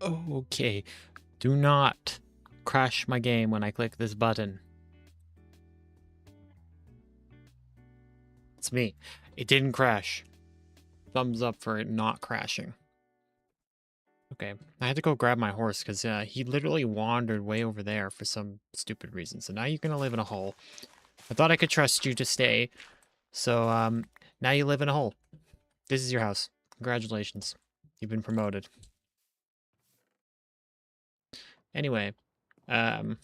Okay. Do not crash my game when I click this button. It's me. It didn't crash. Thumbs up for it not crashing. Okay, I had to go grab my horse because he literally wandered way over there for some stupid reason. So now you're gonna live in a hole. I thought I could trust you to stay. So now you live in a hole. This is your house. Congratulations. You've been promoted. Anyway, we're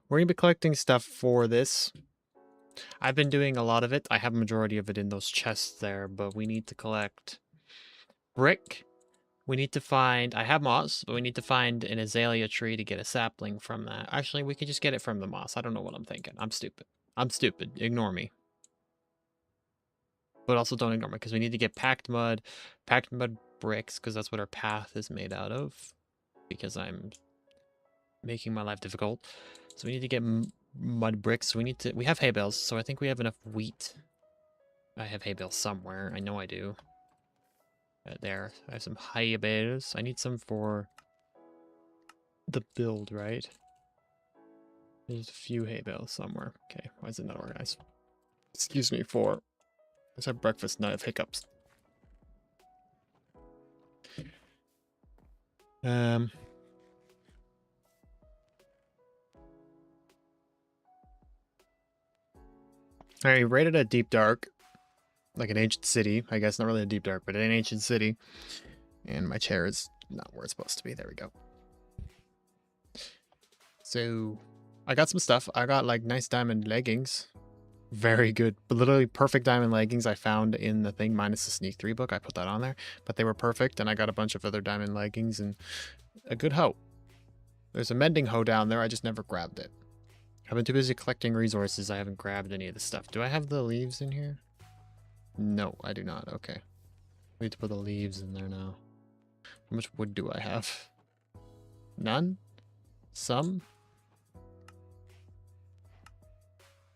gonna be collecting stuff for this. I've been doing a lot of it. I have a majority of it in those chests there, but we need to collect brick. We need to find, I have moss, but we need to find an azalea tree to get a sapling from that. Actually, we could just get it from the moss. I don't know what I'm thinking. I'm stupid. I'm stupid. Ignore me. But also don't ignore me, because we need to get packed mud bricks, because that's what our path is made out of. Because I'm making my life difficult. So we need to get mud bricks. We have hay bales, so I think we have enough wheat. I have hay bales somewhere. I know I do. There. I have some hay bales. I need some for the build, right? There's a few hay bales somewhere. Okay, why is it not organized? Excuse me for... Let's have breakfast, not have hiccups. Alright, rated at deep dark. Like an ancient city. I guess not really a deep dark, but an ancient city. And my chair is not where it's supposed to be. There we go. So, I got some stuff. I got like nice diamond leggings. Very good. But literally perfect diamond leggings I found in the thing, minus the sneak 3 book. I put that on there. But they were perfect, and I got a bunch of other diamond leggings and a good hoe. There's a mending hoe down there. I just never grabbed it. I've been too busy collecting resources. I haven't grabbed any of the stuff. Do I have the leaves in here? No, I do not. Okay. We need to put the leaves in there now. How much wood do I have? None? Some?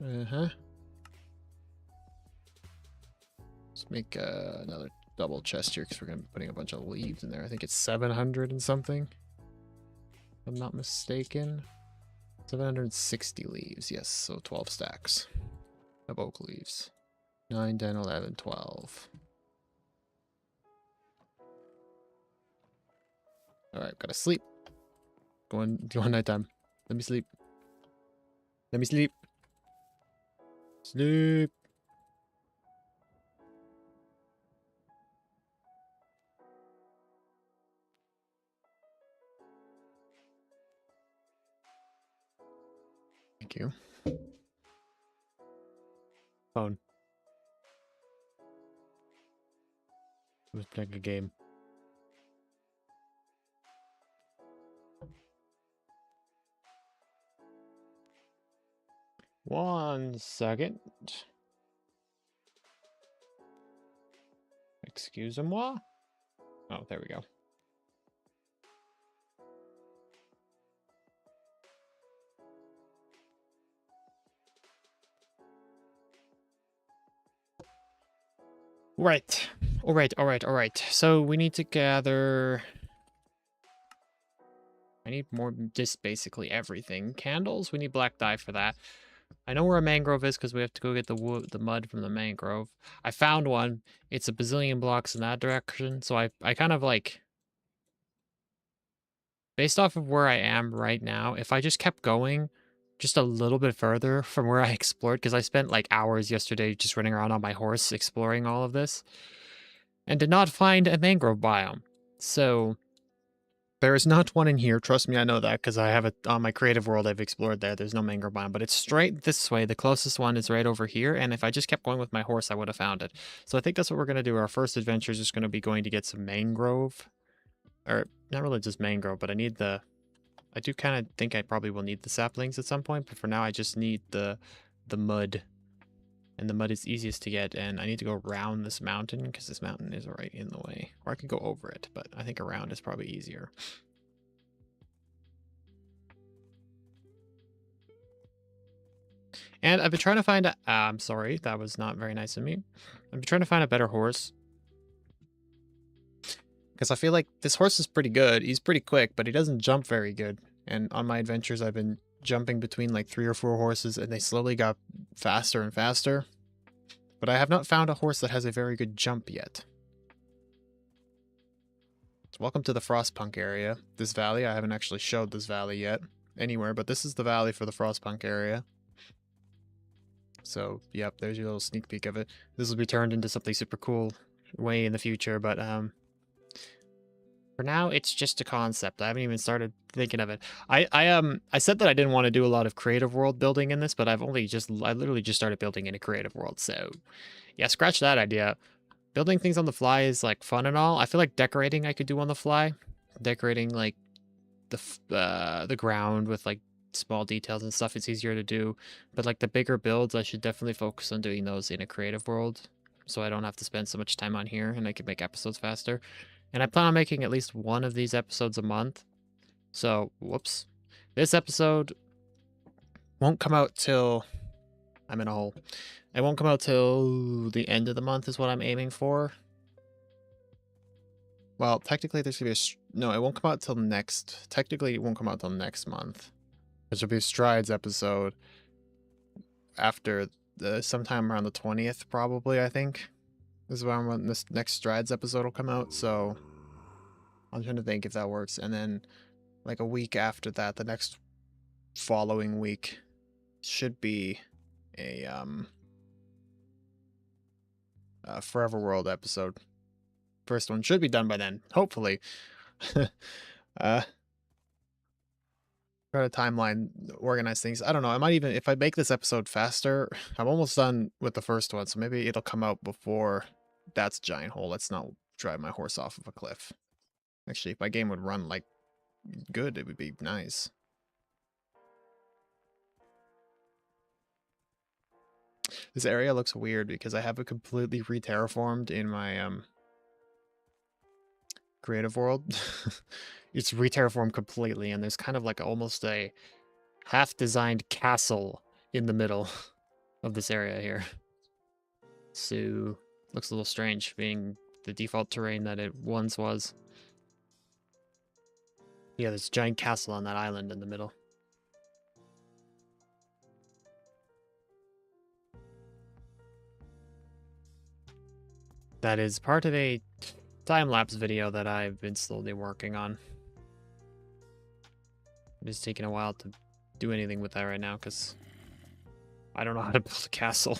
Uh-huh. Let's make another double chest here because we're going to be putting a bunch of leaves in there. I think it's 700 and something. If I'm not mistaken. 760 leaves. Yes, so 12 stacks of oak leaves. 9, 10, 11, 12. Alright, gotta sleep. Going nighttime. Let me sleep. Let me sleep. Sleep. Thank you. Phone. Let's play a game. One second. Excusez-moi. Oh, there we go. Right. Alright. So we need to gather... I need more, just basically everything. Candles, we need black dye for that. I know where a mangrove is because we have to go get the wood, the mud from the mangrove. I found one. It's a bazillion blocks in that direction. So I kind of like... Based off of where I am right now, if I just kept going just a little bit further from where I explored, because I spent like hours yesterday just running around on my horse exploring all of this, and did not find a mangrove biome. So there is not one in here. Trust me, I know that because I have it on my creative world. I've explored there. There's no mangrove biome, but it's straight this way. The closest one is right over here. And if I just kept going with my horse, I would have found it. So I think that's what we're going to do. Our first adventure is just going to be going to get some mangrove. Or not really just mangrove, but I need the... I do kind of think I probably will need the saplings at some point, but for now I just need the mud. And the mud is easiest to get, and I need to go around this mountain because this mountain is right in the way. Or I could go over it, but I think around is probably easier. And I've been trying to find a... I'm sorry, that was not very nice of me. I've been trying to find a better horse. Because I feel like this horse is pretty good. He's pretty quick, but he doesn't jump very good. And on my adventures, I've been jumping between like 3 or 4 horses, and they slowly got faster and faster. But I have not found a horse that has a very good jump yet. So welcome to the Frostpunk area. This valley, I haven't actually showed this valley yet anywhere, but this is the valley for the Frostpunk area. So, yep, there's your little sneak peek of it. This will be turned into something super cool way in the future, but for now, it's just a concept. I haven't even started thinking of it. I said that I didn't want to do a lot of creative world building in this, but I literally just started building in a creative world. So, yeah, scratch that idea. Building things on the fly is like fun and all. I feel like decorating I could do on the fly. Decorating like the ground with like small details and stuff, it's easier to do. But like the bigger builds, I should definitely focus on doing those in a creative world, so I don't have to spend so much time on here and I can make episodes faster. And I plan on making at least one of these episodes a month. So, whoops. This episode won't come out till... I'm in a hole. It won't come out till the end of the month is what I'm aiming for. Well, technically there's going to be a... No, it won't come out till next... Technically it won't come out till next month. There'll be a Strides episode after sometime around the 20th, probably, I think. This is when this next Strides episode will come out, so... I'm trying to think if that works. And then, like a week after that, the next following week should be a Forever World episode. First one should be done by then, hopefully. Try to timeline, organize things. I don't know. I might even, if I make this episode faster, I'm almost done with the first one, so maybe it'll come out before that's a giant hole. Let's not drive my horse off of a cliff. Actually, if my game would run, like, good, it would be nice. This area looks weird because I have it completely re-terraformed in my, creative world. It's re-terraformed completely, and there's kind of like almost a half-designed castle in the middle of this area here. So, looks a little strange, being the default terrain that it once was. Yeah, there's a giant castle on that island in the middle. That is part of a time-lapse video that I've been slowly working on. It is taking a while to do anything with that right now, because I don't know how to build a castle.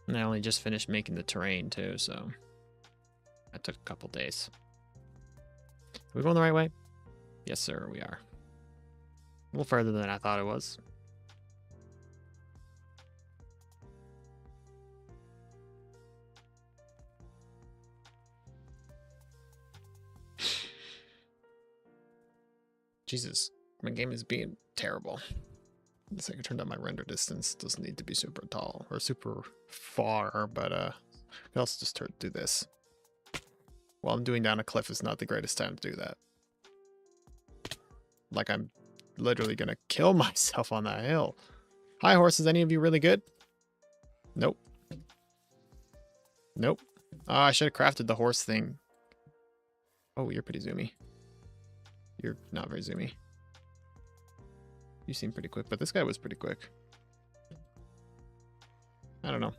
And I only just finished making the terrain, too, so... That took a couple days. Are we going the right way? Yes, sir, we are. A little further than I thought it was. Jesus, my game is being terrible. I think I turned down my render distance. Doesn't need to be super tall or super far, but I can also just do this. While I'm doing down a cliff is not the greatest time to do that. Like I'm literally gonna kill myself on that hill. Hi horses, any of you really good? Nope. Nope. Oh, I should have crafted the horse thing. Oh, you're pretty zoomy. You're not very zoomy. You seem pretty quick, but this guy was pretty quick. I don't know.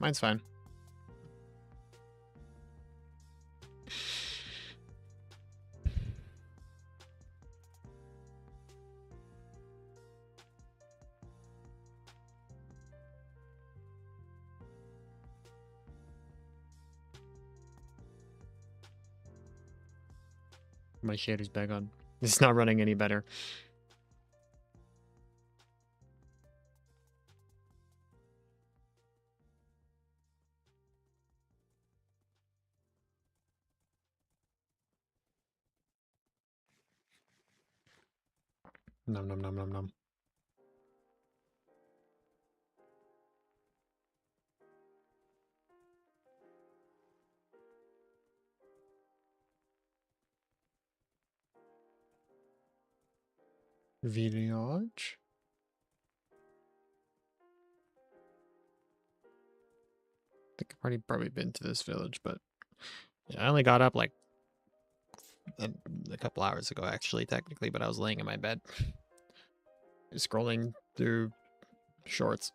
Mine's fine. My shader's back on. It's not running any better. Nom nom nom nom nom. Village? think I've already probably been to this village, but yeah, I only got up like a couple hours ago, actually, technically, but I was laying in my bed, scrolling through shorts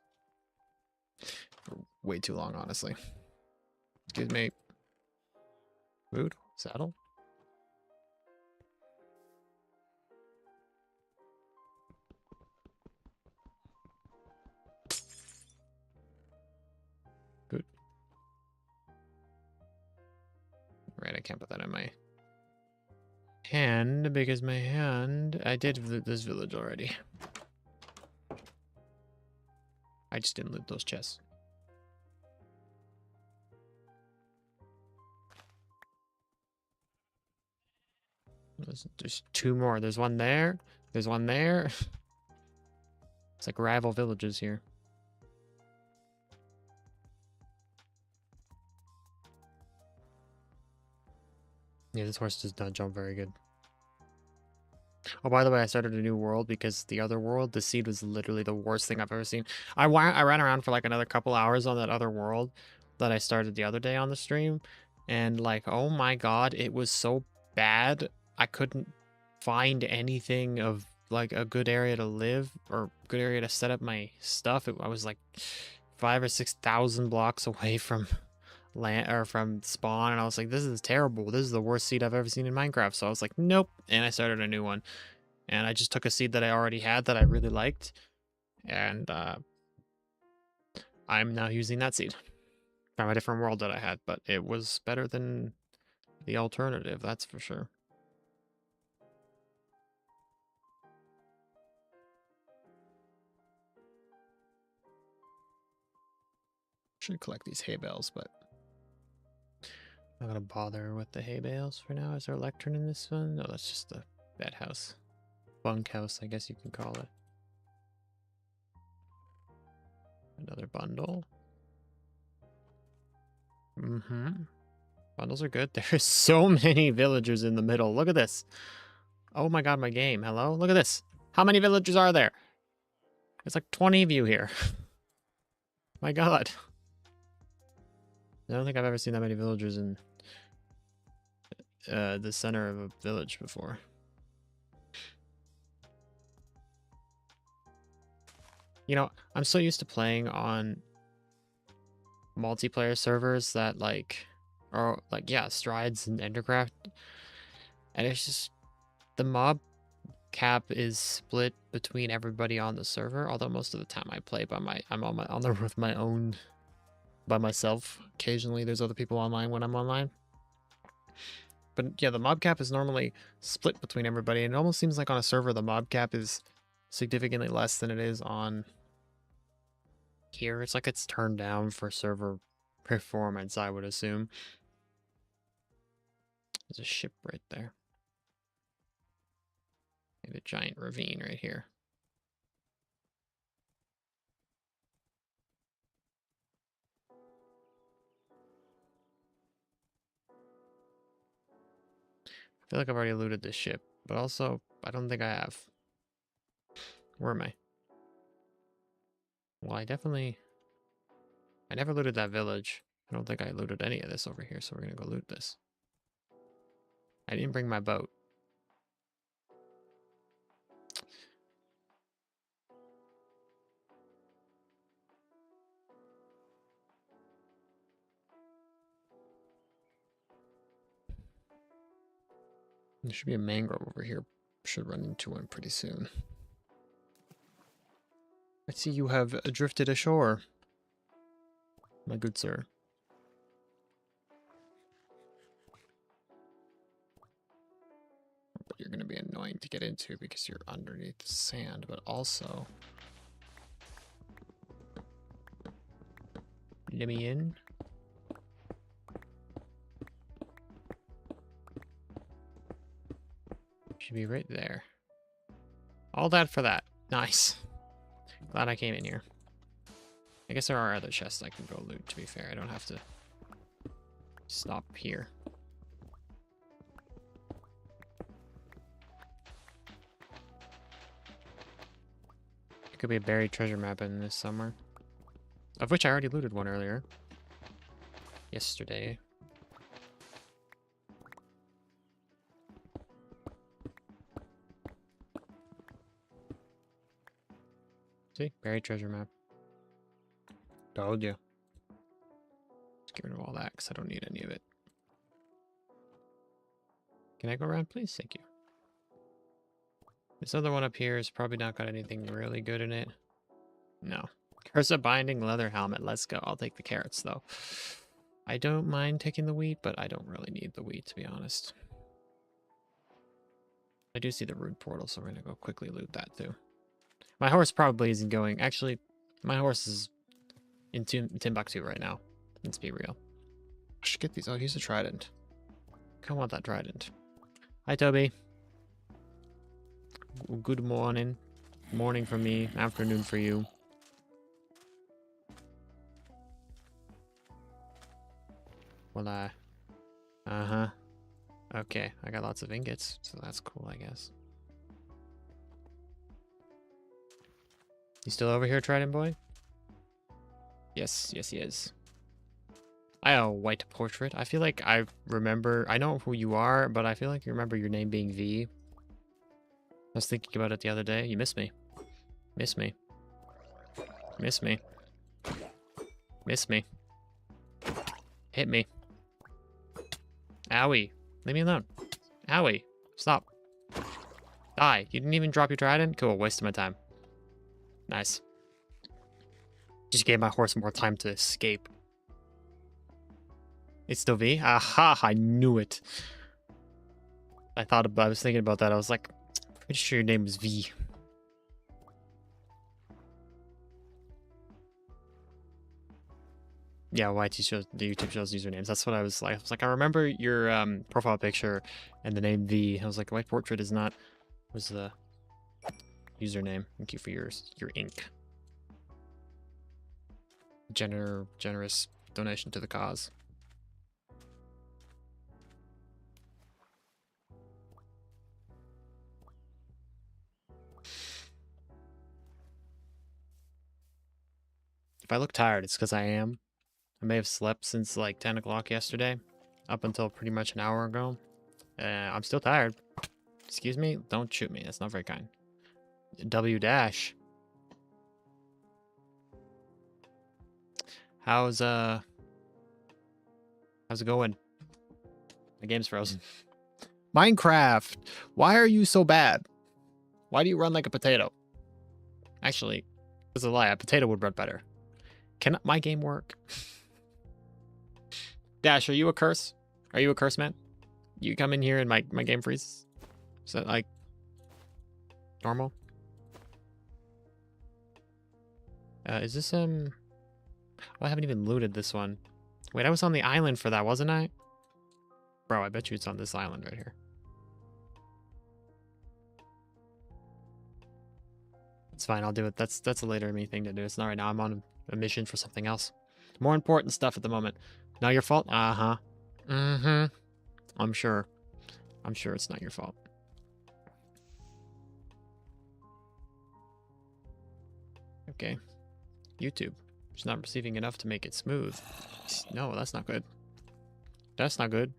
for way too long, honestly. Excuse me. Food? Saddle? Food. Right, I can't put that in my hand because my hand... I did this village already. I just didn't loot those chests. There's two more. There's one there. There's one there. It's like rival villages here. Yeah, this horse does not jump very good. Oh, by the way, I started a new world because the other world, the seed was literally the worst thing I've ever seen. I ran around for like another couple hours on that other world that I started the other day on the stream. And like, oh my god, it was so bad. I couldn't find anything of like a good area to live or good area to set up my stuff. I was like 5,000 or 6,000 blocks away from land or from spawn, and I was like, this is terrible. This is the worst seed I've ever seen in Minecraft. So I was like, nope, and I started a new one. And I just took a seed that I already had that I really liked, and I'm now using that seed from a different world that I had, but it was better than the alternative, that's for sure. Should collect these hay bales, but I'm not gonna bother with the hay bales for now. Is there a lectern in this one? No, that's just a bed house. Bunkhouse, I guess you can call it. Another bundle. Bundles are good. There's so many villagers in the middle. Look at this. Oh my god, my game. Hello? Look at this. How many villagers are there? There's like 20 of you here. My god. I don't think I've ever seen that many villagers in the center of a village before. You know, I'm so used to playing on multiplayer servers that like, or like, yeah, Strides and Endercraft. And it's just, the mob cap is split between everybody on the server. Although most of the time I play I'm on the with my own, by myself. Occasionally there's other people online when I'm online. But yeah, the mob cap is normally split between everybody. And it almost seems like on a server, the mob cap is significantly less than it is on here. It's like it's turned down for server performance, I would assume. There's a ship right there. And a giant ravine right here. I feel like I've already looted this ship, but also I don't think I have. Where am I? Well, I never looted that village. I don't think I looted any of this over here, so we're gonna go loot this. I didn't bring my boat. There should be a mangrove over here. Should run into one pretty soon. I see you have drifted ashore, my good sir. But you're going to be annoying to get into because you're underneath the sand, but also... Let me in. Should be right there. All that for that. Nice. Glad I came in here. I guess there are other chests I can go loot, to be fair. I don't have to stop here. There could be a buried treasure map in this somewhere. Of which I already looted one earlier. yesterday. See? Buried treasure map. Told you. Let's get rid of all that because I don't need any of it. Can I go around, please? Thank you. This other one up here is probably not got anything really good in it. No. Curse of binding leather helmet. Let's go. I'll take the carrots, though. I don't mind taking the wheat, but I don't really need the wheat, to be honest. I do see the rune portal, so we're going to go quickly loot that, too. My horse probably isn't going... Actually, my horse is in Timbuktu right now. Let's be real. I should get these. Oh, here's a trident. I want that trident. Hi, Toby. Good morning. Morning for me. Afternoon for you. Well, uh-huh. Okay, I got lots of ingots, so that's cool, I guess. You still over here, Trident Boy? Yes, yes he is. I have a white portrait. I feel like I remember... I know who you are, but I feel like you remember your name being V. I was thinking about it the other day. You miss me. Miss me. Miss me. Miss me. Hit me. Owie. Leave me alone. Owie. Stop. Die. You didn't even drop your trident? Cool. Waste of my time. Nice. Just gave my horse more time to escape. It's still V? Aha! I knew it. I was thinking about that. I was like, pretty sure your name was V. Yeah, YT shows the YouTube shows usernames. That's what I was like. I was like, I remember your profile picture and the name V. I was like, white portrait is not was the username. Thank you for your ink. Generous donation to the cause. If I look tired, it's because I am. I may have slept since like 10 o'clock yesterday, up until pretty much an hour ago. I'm still tired. Excuse me? Don't shoot me. That's not very kind. W dash. How's it going? The game's frozen. Minecraft! Why are you so bad? Why do you run like a potato? Actually, it's a lie. A potato would run better. Can my game work? Dash, are you a curse? Are you a curse, man? You come in here and my game freezes? Is that like normal? Is this Oh, I haven't even looted this one. Wait, I was on the island for that, wasn't I? Bro, I bet you it's on this island right here. It's fine, I'll do it. That's a later me thing to do. It's not right now. I'm on a mission for something else. More important stuff at the moment. Not your fault? Uh-huh. Mm-hmm. I'm sure. I'm sure it's not your fault. Okay. YouTube. It's not receiving enough to make it smooth. No, that's not good. That's not good.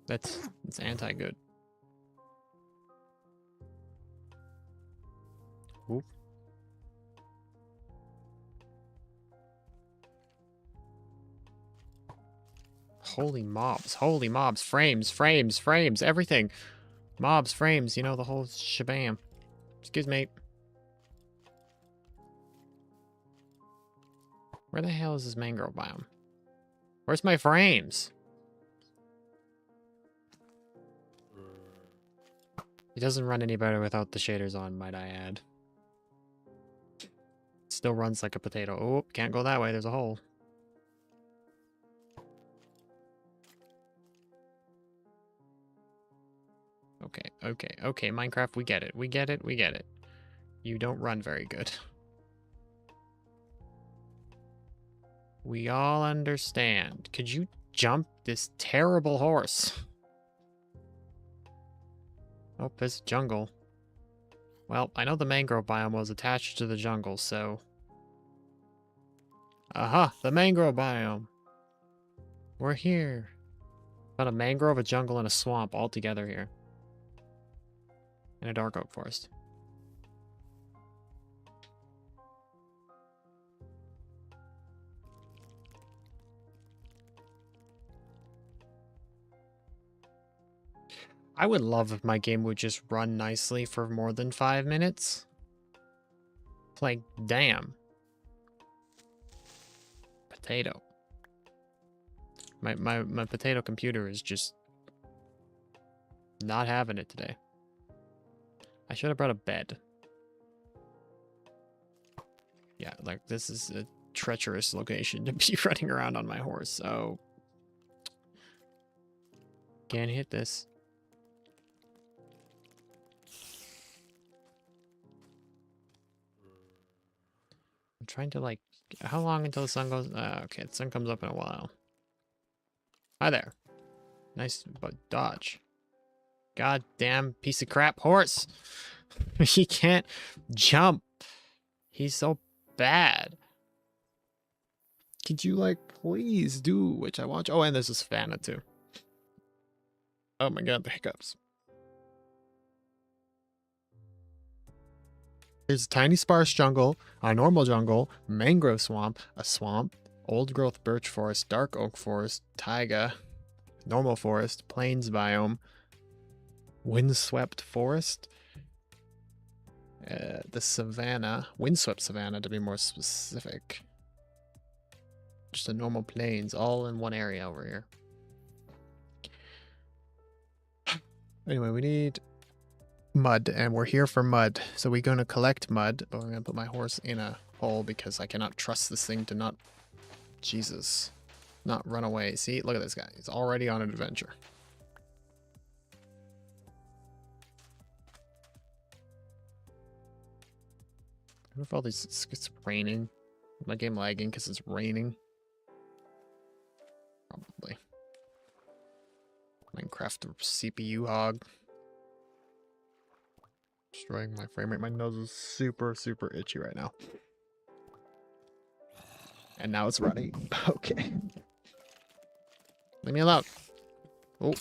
That's anti-good. Oop. Holy mobs, frames, everything. Mobs, frames, you know, the whole shabam. Excuse me. Where the hell is this mangrove biome? Where's my frames? It doesn't run any better without the shaders on, might I add. Still runs like a potato. Oh, can't go that way, there's a hole. Okay, Minecraft, we get it. You don't run very good. We all understand. Could you jump this terrible horse? Oh, this jungle. Well, I know the mangrove biome was attached to the jungle, so... Aha, the mangrove biome. We're here. Found a mangrove, a jungle, and a swamp all together here. And a dark oak forest. I would love if my game would just run nicely for more than 5 minutes. Like, damn. Potato. My potato computer is just not having it today. I should have brought a bed. Yeah, like this is a treacherous location to be running around on my horse, so can't hit this. I'm trying to like, how long until the sun goes? Okay, the sun comes up in a while. Hi there. Nice, but dodge. Goddamn piece of crap horse. He can't jump. He's so bad. Could you like please do which I want? Oh, and there's a savannah too. Oh my god, the hiccups. There's a tiny sparse jungle, a normal jungle, mangrove swamp, a swamp, old growth birch forest, dark oak forest, taiga, normal forest, plains biome, windswept forest, the savannah, windswept savannah to be more specific. Just a normal plains, all in one area over here. Anyway, we need mud, and we're here for mud. So we're going to collect mud, but we're going to put my horse in a hole because I cannot trust this thing to not, Jesus, not run away. See, look at this guy. He's already on an adventure. I wonder if all these, it's raining. Is my game lagging because it's raining? Probably. Minecraft CPU hog. Destroying my frame rate. My nose is super, super itchy right now. And now it's running. Okay. Leave me alone. Oh,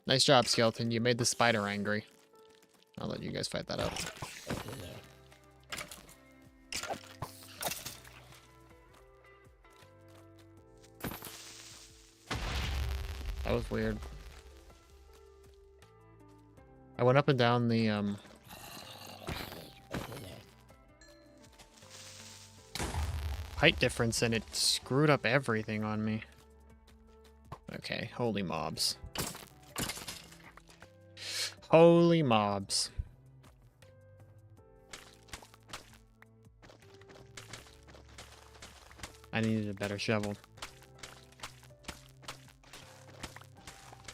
nice job, skeleton. You made the spider angry. I'll let you guys fight that out. That was weird. I went up and down the, height difference and it screwed up everything on me. Okay, holy mobs. Holy mobs. I needed a better shovel.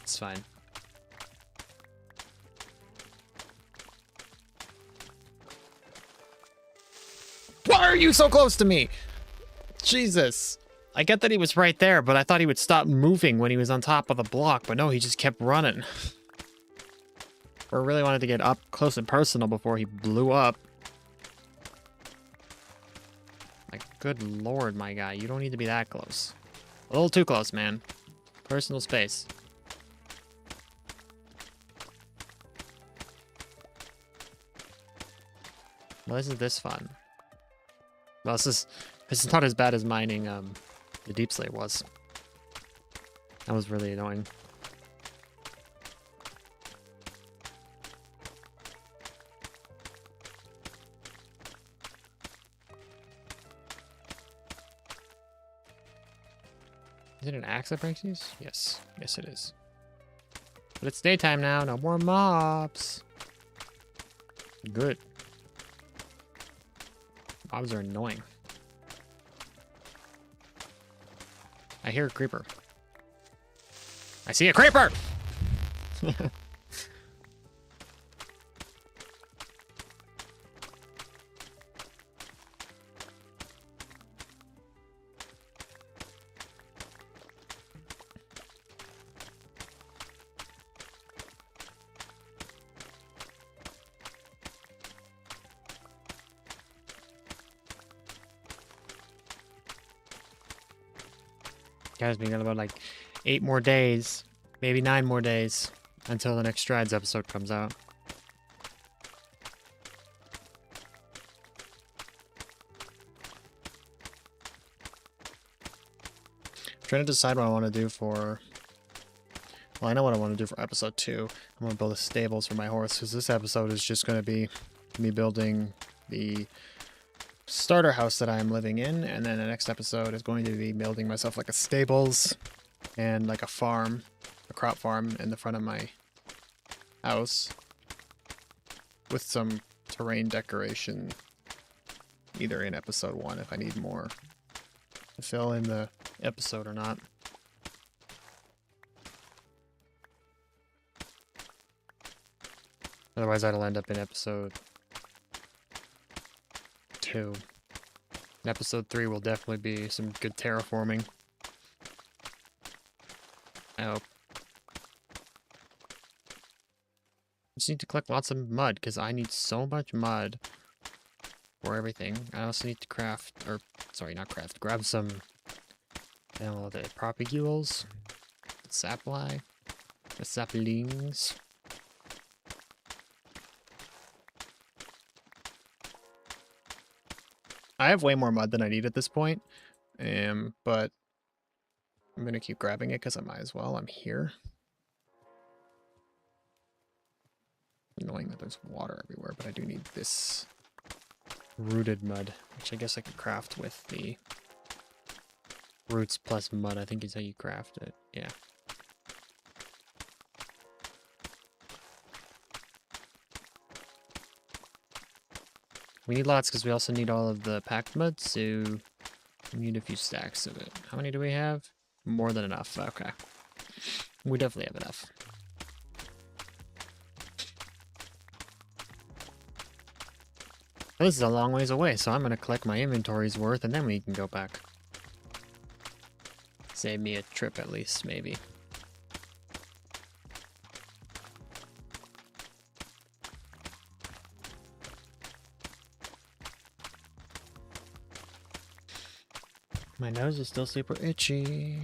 It's fine. Why are you so close to me? Jesus. I get that he was right there, but I thought he would stop moving when he was on top of the block, but no, he just kept running. I really wanted to get up close and personal before he blew up. Like, good lord, my guy, you don't need to be that close. A little too close, man. Personal space. Well, isn't this fun? Well, this is not as bad as mining the Deep Slate was. That was really annoying. Is it an axe that breaks these? Yes. Yes, it is. But it's daytime now. No more mobs. Good. Mobs are annoying. I hear a creeper. I see a creeper! Guys, we got about like 8 more days, maybe 9 more days until the next Strides episode comes out. I'm trying to decide what I want to do for... Well, I know what I want to do for episode 2. I'm going to build a stables for my horse, because this episode is just going to be me building the starter house that I'm living in, and then the next episode is going to be building myself like a stables and like a farm, a crop farm in the front of my house with some terrain decoration either in episode 1 if I need more to fill in the episode or not. Otherwise that'll end up in episode 2. And episode 3 will definitely be some good terraforming. I hope. Just need to collect lots of mud, because I need so much mud for everything. I also need to craft, or, sorry, not craft, grab some, I don't know, the propagules, the sapling, the saplings. I have way more mud than I need at this point, but I'm going to keep grabbing it because I might as well. I'm here. Annoying that there's water everywhere, but I do need this rooted mud, which I guess I could craft with the roots plus mud, I think is how you craft it. Yeah. We need lots because we also need all of the packed mud, so we need a few stacks of it. How many do we have? More than enough. Okay. We definitely have enough. This is a long ways away, so I'm going to collect my inventory's worth and then we can go back. Save me a trip at least, maybe. My nose is still super itchy.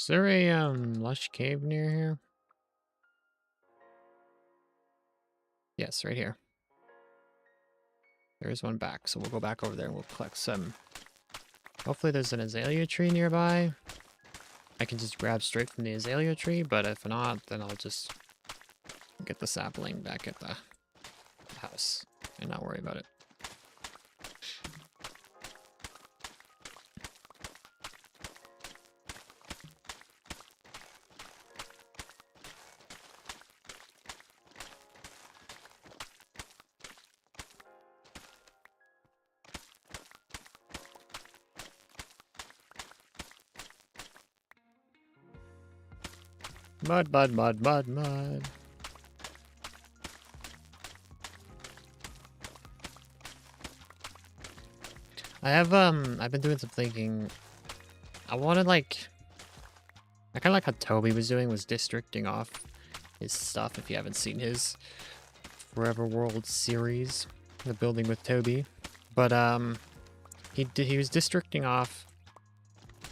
Is there a lush cave near here? Yes, right here. There is one back, so we'll go back over there and we'll collect some. Hopefully there's an azalea tree nearby. I can just grab straight from the azalea tree, but if not, then I'll just get the sapling back at the house and not worry about it. Mud, mud, mud, mud, mud. I've been doing some thinking. I wanted I kinda like how Toby was doing, was districting off his stuff, if you haven't seen his Forever World series, the building with Toby. But he was districting off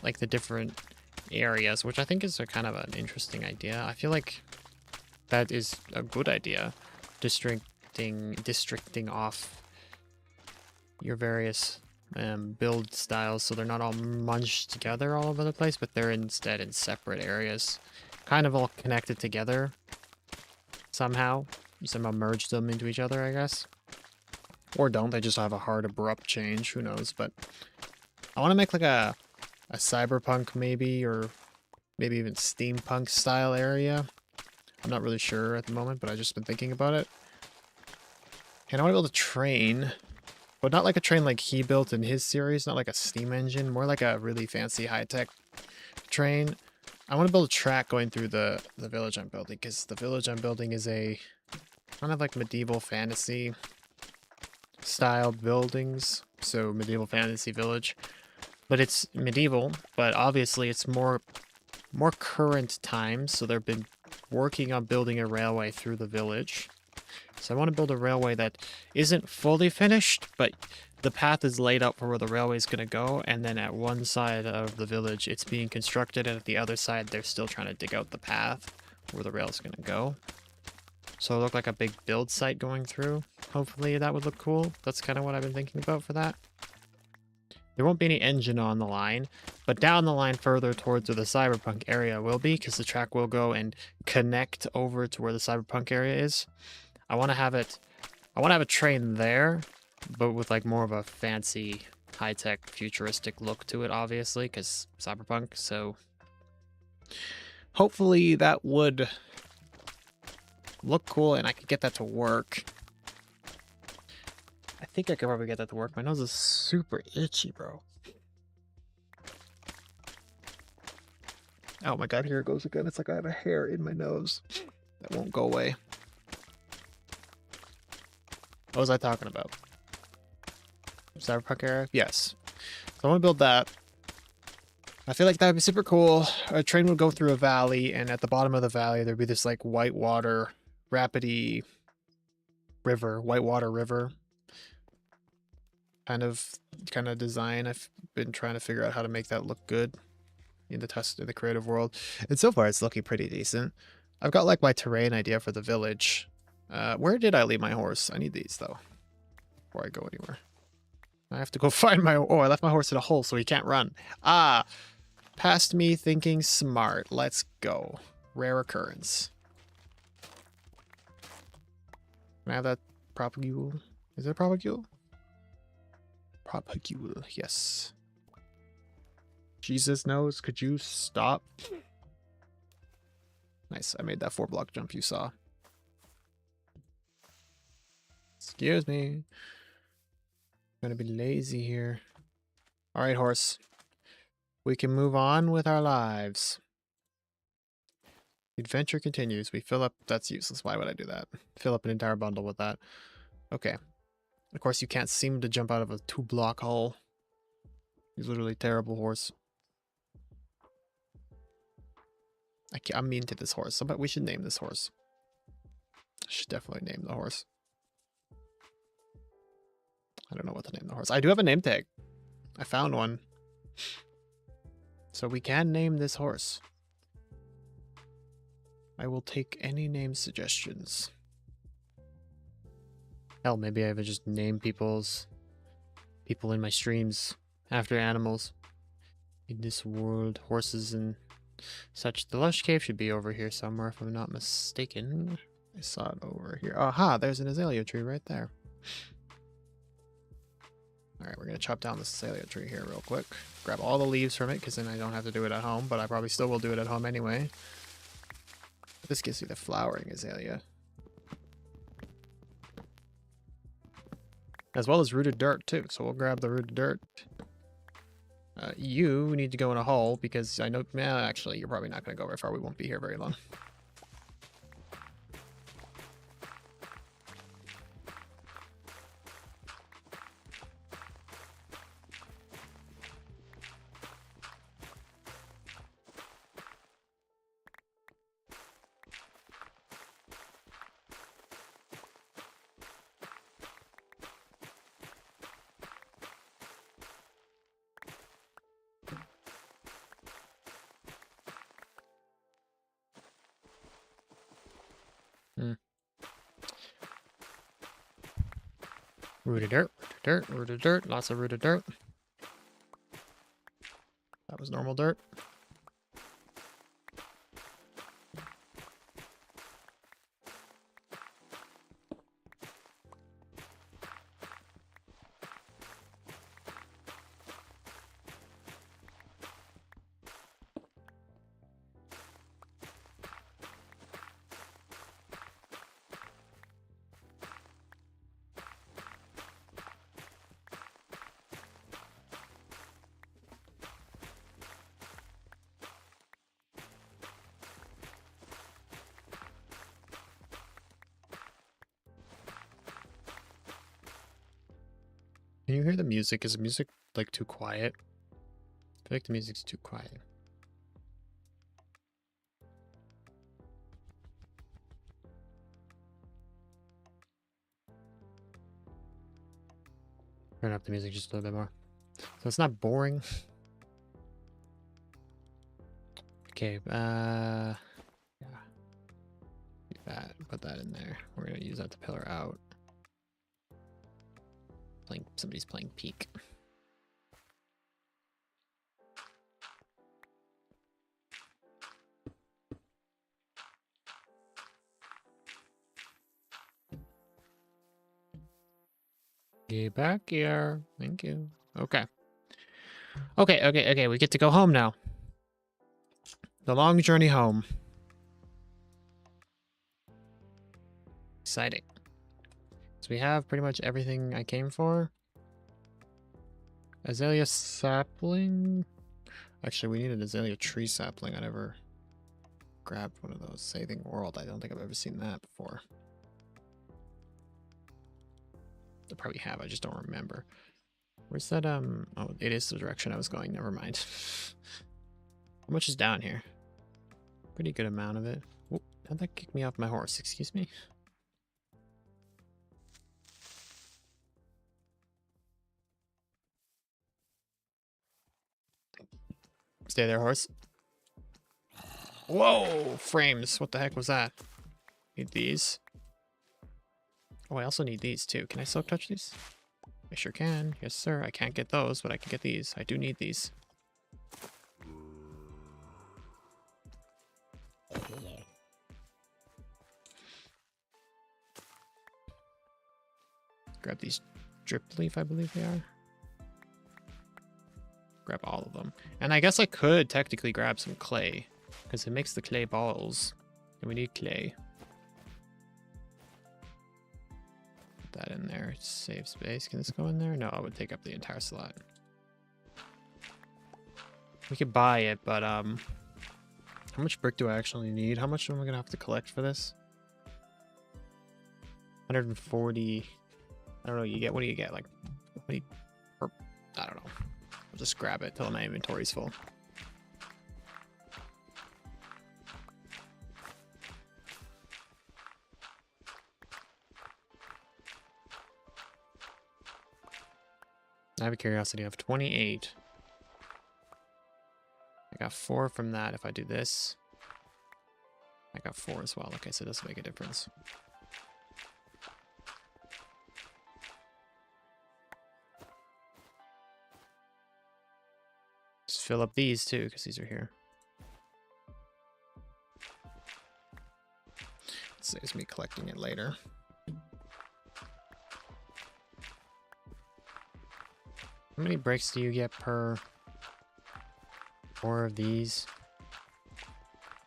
like the different areas, which I think is a kind of an interesting idea. I feel like that is a good idea, districting off your various build styles so they're not all munched together all over the place, but they're instead in separate areas, kind of all connected together somehow. You somehow merge them into each other, I guess. Or don't, they just have a hard abrupt change, who knows. But I want to make like a cyberpunk maybe, or maybe even steampunk style area. I'm not really sure at the moment, but I've just been thinking about it. And I want to build a train, but not like a train like he built in his series, not like a steam engine, more like a really fancy high-tech train. I want to build a track going through the village I'm building, because the village I'm building is a kind of like medieval fantasy style buildings. So medieval fantasy village, but it's medieval, but obviously it's more current times. So they've been working on building a railway through the village. So I want to build a railway that isn't fully finished, but the path is laid out for where the railway is going to go, and then at one side of the village it's being constructed, and at the other side they're still trying to dig out the path where the rail is going to go. So it'll look like a big build site going through. Hopefully that would look cool. That's kind of what I've been thinking about for that. There won't be any engine on the line, but down the line further towards where the cyberpunk area will be, because the track will go and connect over to where the cyberpunk area is. I want to have a train there, but with like more of a fancy, high-tech, futuristic look to it, obviously, because cyberpunk. So hopefully that would look cool and I could get that to work. I think I could probably get that to work. My nose is super itchy, bro. Oh my god, here it goes again. It's like I have a hair in my nose. That won't go away. What was I talking about? Cyberpunk era? Yes. So I want to build that. I feel like that would be super cool. A train would go through a valley, and at the bottom of the valley there'd be this like whitewater, rapidy river, whitewater river kind of design. I've been trying to figure out how to make that look good in the creative world. And so far it's looking pretty decent. I've got like my terrain idea for the village. Where did I leave my horse? I need these though before I go anywhere. I have to go find my... Oh, I left my horse in a hole so he can't run. Ah, past me thinking smart. Let's go. Rare occurrence. Can I have that propagule? Is it a propagule? Propagule, yes. Jesus knows, could you stop? Nice, I made that 4-block jump you saw. Excuse me. I'm gonna be lazy here. Alright, horse. We can move on with our lives. The adventure continues. We fill up... That's useless. Why would I do that? Fill up an entire bundle with that. Okay. Of course, you can't seem to jump out of a 2-block hole. He's literally a terrible horse. I'm mean to this horse. I bet we should name this horse. I should definitely name the horse. I don't know what to name the horse. I do have a name tag. I found one. So we can name this horse. I will take any name suggestions. Hell, maybe I would just name people in my streams after animals. In this world, horses and such. The lush cave should be over here somewhere, if I'm not mistaken. I saw it over here. Aha, there's an azalea tree right there. Alright, we're going to chop down this azalea tree here real quick. Grab all the leaves from it, because then I don't have to do it at home, but I probably still will do it at home anyway. This gives you the flowering azalea. As well as rooted dirt, too. So we'll grab the rooted dirt. You need to go in a hole, because I know... Well, actually, you're probably not going to go very far. We won't be here very long. Rooted dirt, rooted dirt, rooted dirt, lots of rooted dirt. That was normal dirt. you hear the music? Is the music like too quiet? I feel like the music's too quiet. Turn up the music just a little bit more. So it's not boring. Okay, yeah. Do that, put that in there. We're gonna use that to pillar out. Somebody's playing Peak. Get back here. Thank you. Okay. Okay. We get to go home now. The long journey home. Exciting. So we have pretty much everything I came for. Azalea sapling. Actually, we need an azalea tree sapling. I never grabbed one of those. Saving World. I don't think I've ever seen that before. I probably have. I just don't remember. Where's that? Oh, it is the direction I was going. Never mind. How much is down here? Pretty good amount of it. Whoop, how'd that kick me off my horse? Excuse me? Stay there, horse. Whoa! Frames. What the heck was that? Need these. Oh, I also need these too. Can I silk touch these? I sure can. Yes, sir. I can't get those, but I can get these. I do need these. Grab these drip leaf, I believe they are. Grab all of them. And I guess I could technically grab some clay, because it makes the clay balls. And we need clay. Put that in there. Save space. Can this go in there? No, it would take up the entire slot. We could buy it, but how much brick do I actually need? How much am I gonna have to collect for this? 140. I don't know. What do you get? Like, I don't know. I'll just grab it till my inventory's full. I have a curiosity of 28. I got 4 from that. If I do this, I got 4 as well. Okay, so this will make a difference. Just fill up these too, because these are here. Saves me collecting it later. How many bricks do you get per 4 of these?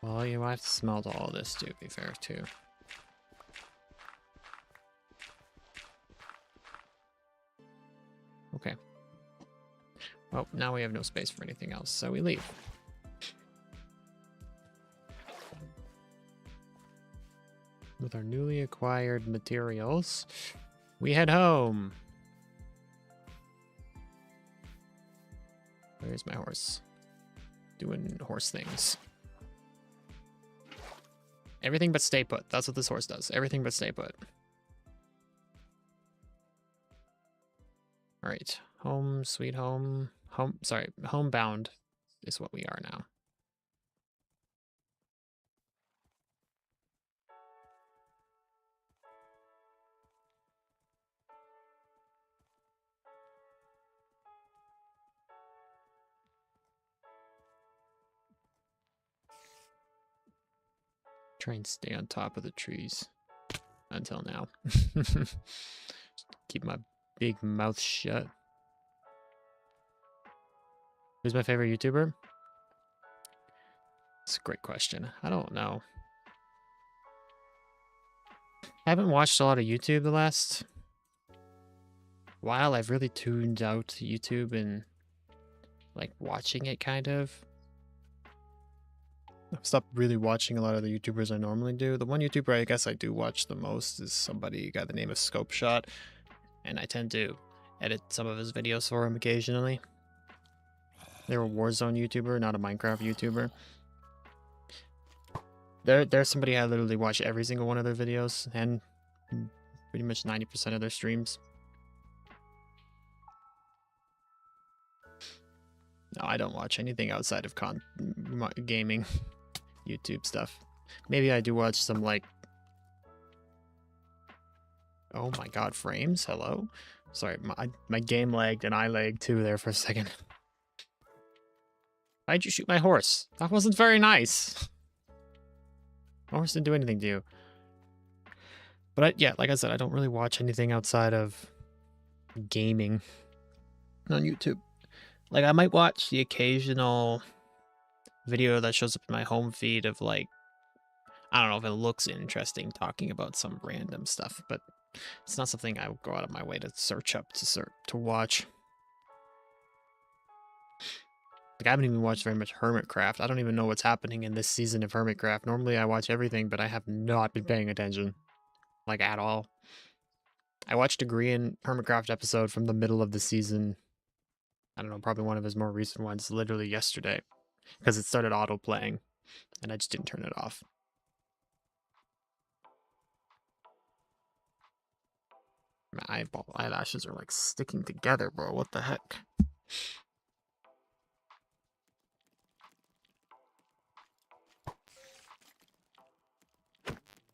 Well, you might have to smelt all this to be fair too. Okay. Well, now we have no space for anything else, so we leave. With our newly acquired materials, we head home. Where's my horse? Doing horse things. Everything but stay put. That's what this horse does. Everything but stay put. All right. Home, sweet home. Homebound is what we are now. Try and stay on top of the trees until now. Keep my big mouth shut. Who's my favorite YouTuber? It's a great question. I don't know. I haven't watched a lot of YouTube the last while. I've really tuned out YouTube and like watching it kind of. I've stopped really watching a lot of the YouTubers I normally do. The one YouTuber I guess I do watch the most is somebody got the name of Scope Shot, and I tend to edit some of his videos for him occasionally. They're a Warzone YouTuber, not a Minecraft YouTuber. There's somebody I literally watch every single one of their videos and pretty much 90% of their streams. No, I don't watch anything outside of gaming YouTube stuff. Maybe I do watch some, like... Oh my god, frames? Hello? Sorry, my game lagged and I lagged too there for a second. Why'd you shoot my horse? That wasn't very nice. My horse didn't do anything to you. But yeah, like I said, I don't really watch anything outside of gaming on YouTube. Like, I might watch the occasional video that shows up in my home feed of, like, I don't know if it looks interesting talking about some random stuff, but it's not something I would go out of my way to search up to watch. Like, I haven't even watched very much Hermitcraft. I don't even know what's happening in this season of Hermitcraft. Normally I watch everything, but I have not been paying attention. Like, at all. I watched a Korean Hermitcraft episode from the middle of the season. I don't know, probably one of his more recent ones, literally yesterday. Because it started auto-playing, and I just didn't turn it off. My eyelashes are, like, sticking together, bro. What the heck?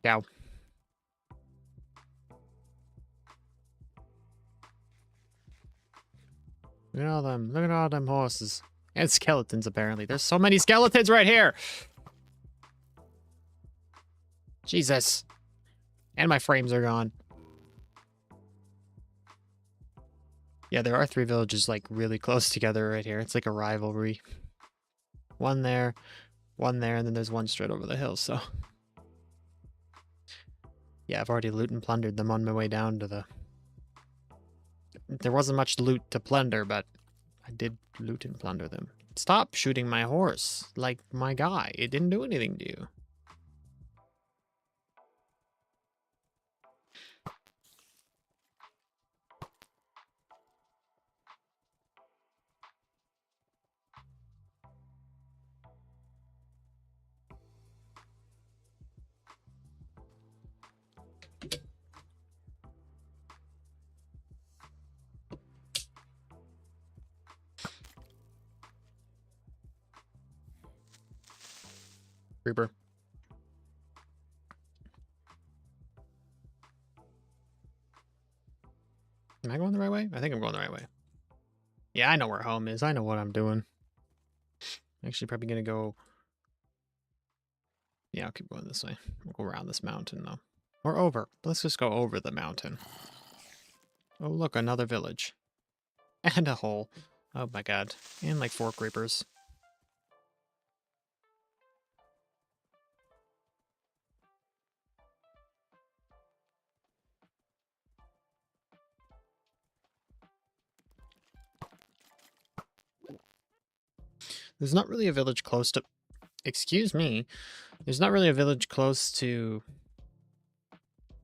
Cow. Look at all them. Look at all them horses. And skeletons, apparently. There's so many skeletons right here! Jesus. And my frames are gone. Yeah, there are 3 villages, like, really close together right here. It's like a rivalry. One there, and then there's one straight over the hill, so... Yeah, I've already loot and plundered them on my way down to the... There wasn't much loot to plunder, but I did loot and plunder them. Stop shooting my horse, like my guy. It didn't do anything to you. Creeper. Am I going the right way? I think I'm going the right way. Yeah, I know where home is. I know what I'm doing. I'm actually probably going to go... Yeah, I'll keep going this way. We'll go around this mountain, though. Or over. Let's just go over the mountain. Oh, look, another village. And a hole. Oh my god. And like 4 creepers. There's not really a village close to... Excuse me. There's not really a village close to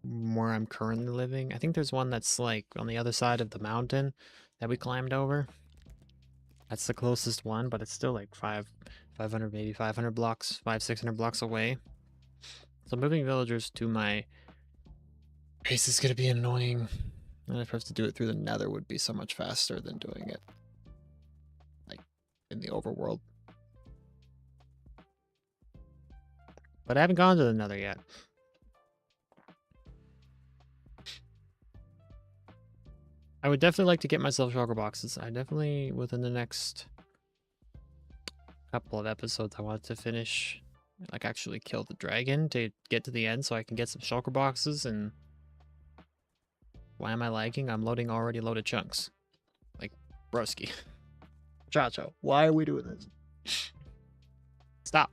where I'm currently living. I think there's one that's like on the other side of the mountain that we climbed over. That's the closest one, but it's still like 500, maybe 500 blocks, 600 blocks away. So moving villagers to my base is going to be annoying. And if I have to do it through the nether would be so much faster than doing it like in the overworld. But I haven't gone to the nether yet. I would definitely like to get myself shulker boxes. I definitely, within the next couple of episodes, I want to finish, like actually kill the dragon to get to the end so I can get some shulker boxes. And why am I lagging? I'm loading already loaded chunks. Like, broski. Chacho, why are we doing this? Stop.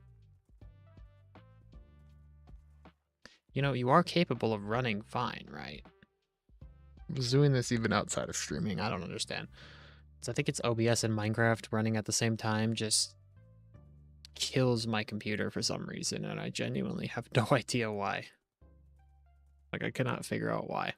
You know, you are capable of running fine, right? I was doing this even outside of streaming. I don't understand. So I think it's OBS and Minecraft running at the same time just kills my computer for some reason, and I genuinely have no idea why. Like, I cannot figure out why.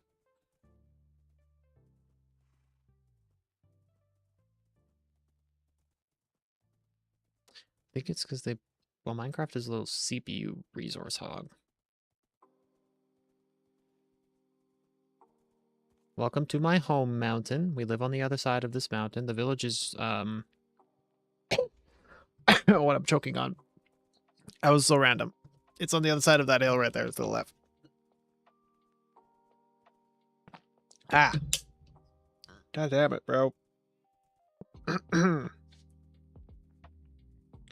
think it's because they... Well, Minecraft is a little CPU resource hog. Welcome to my home mountain. We live on the other side of this mountain. The village is, what I'm choking on. I was so random. It's on the other side of that hill right there to the left. Ah. God damn it, bro.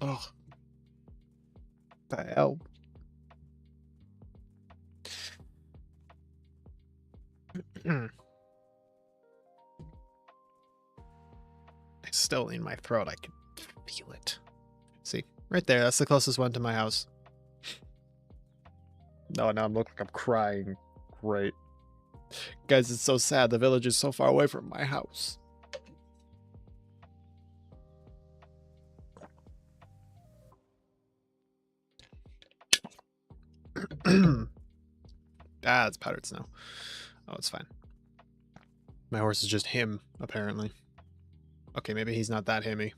Oh. The hell? It's still in my throat. I can feel it. See? Right there. That's the closest one to my house. No, now I'm looking like I'm crying. Great. Guys, it's so sad. The village is so far away from my house. Ah, it's powdered snow. Oh, it's fine. My horse is just him, apparently. Okay, maybe he's not that himmy.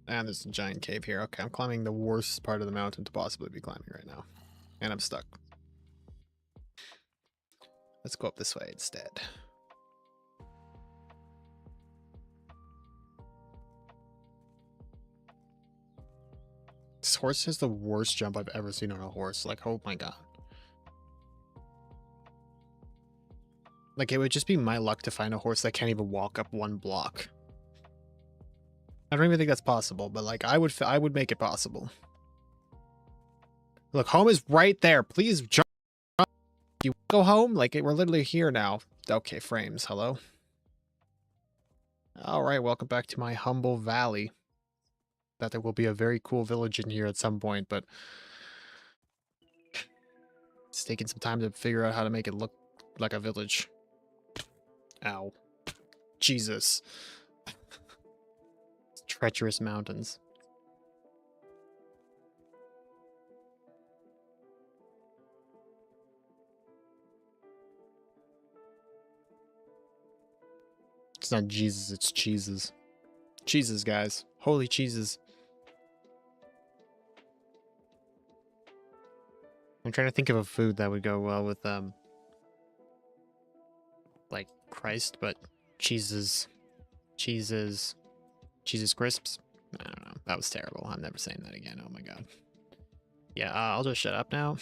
And there's a giant cave here. Okay, I'm climbing the worst part of the mountain to possibly be climbing right now. And I'm stuck. Let's go up this way instead. This horse has the worst jump I've ever seen on a horse. Like, oh my god. Like, it would just be my luck to find a horse that can't even walk up one block. I don't even think that's possible, but like, I would make it possible. Look, home is right there. Please jump. You go home? Like, we're literally here now. Okay, frames. Hello. All right, welcome back to my humble valley. That there will be a very cool village in here at some point, but it's taking some time to figure out how to make it look like a village. Ow. Jesus. Treacherous mountains. It's not Jesus, it's cheeses. Cheeses, guys. Holy cheeses. I'm trying to think of a food that would go well with, like, Christ, but cheeses. Cheeses. Jesus crisps? I don't know. That was terrible. I'm never saying that again. Oh my god. Yeah, I'll just shut up now.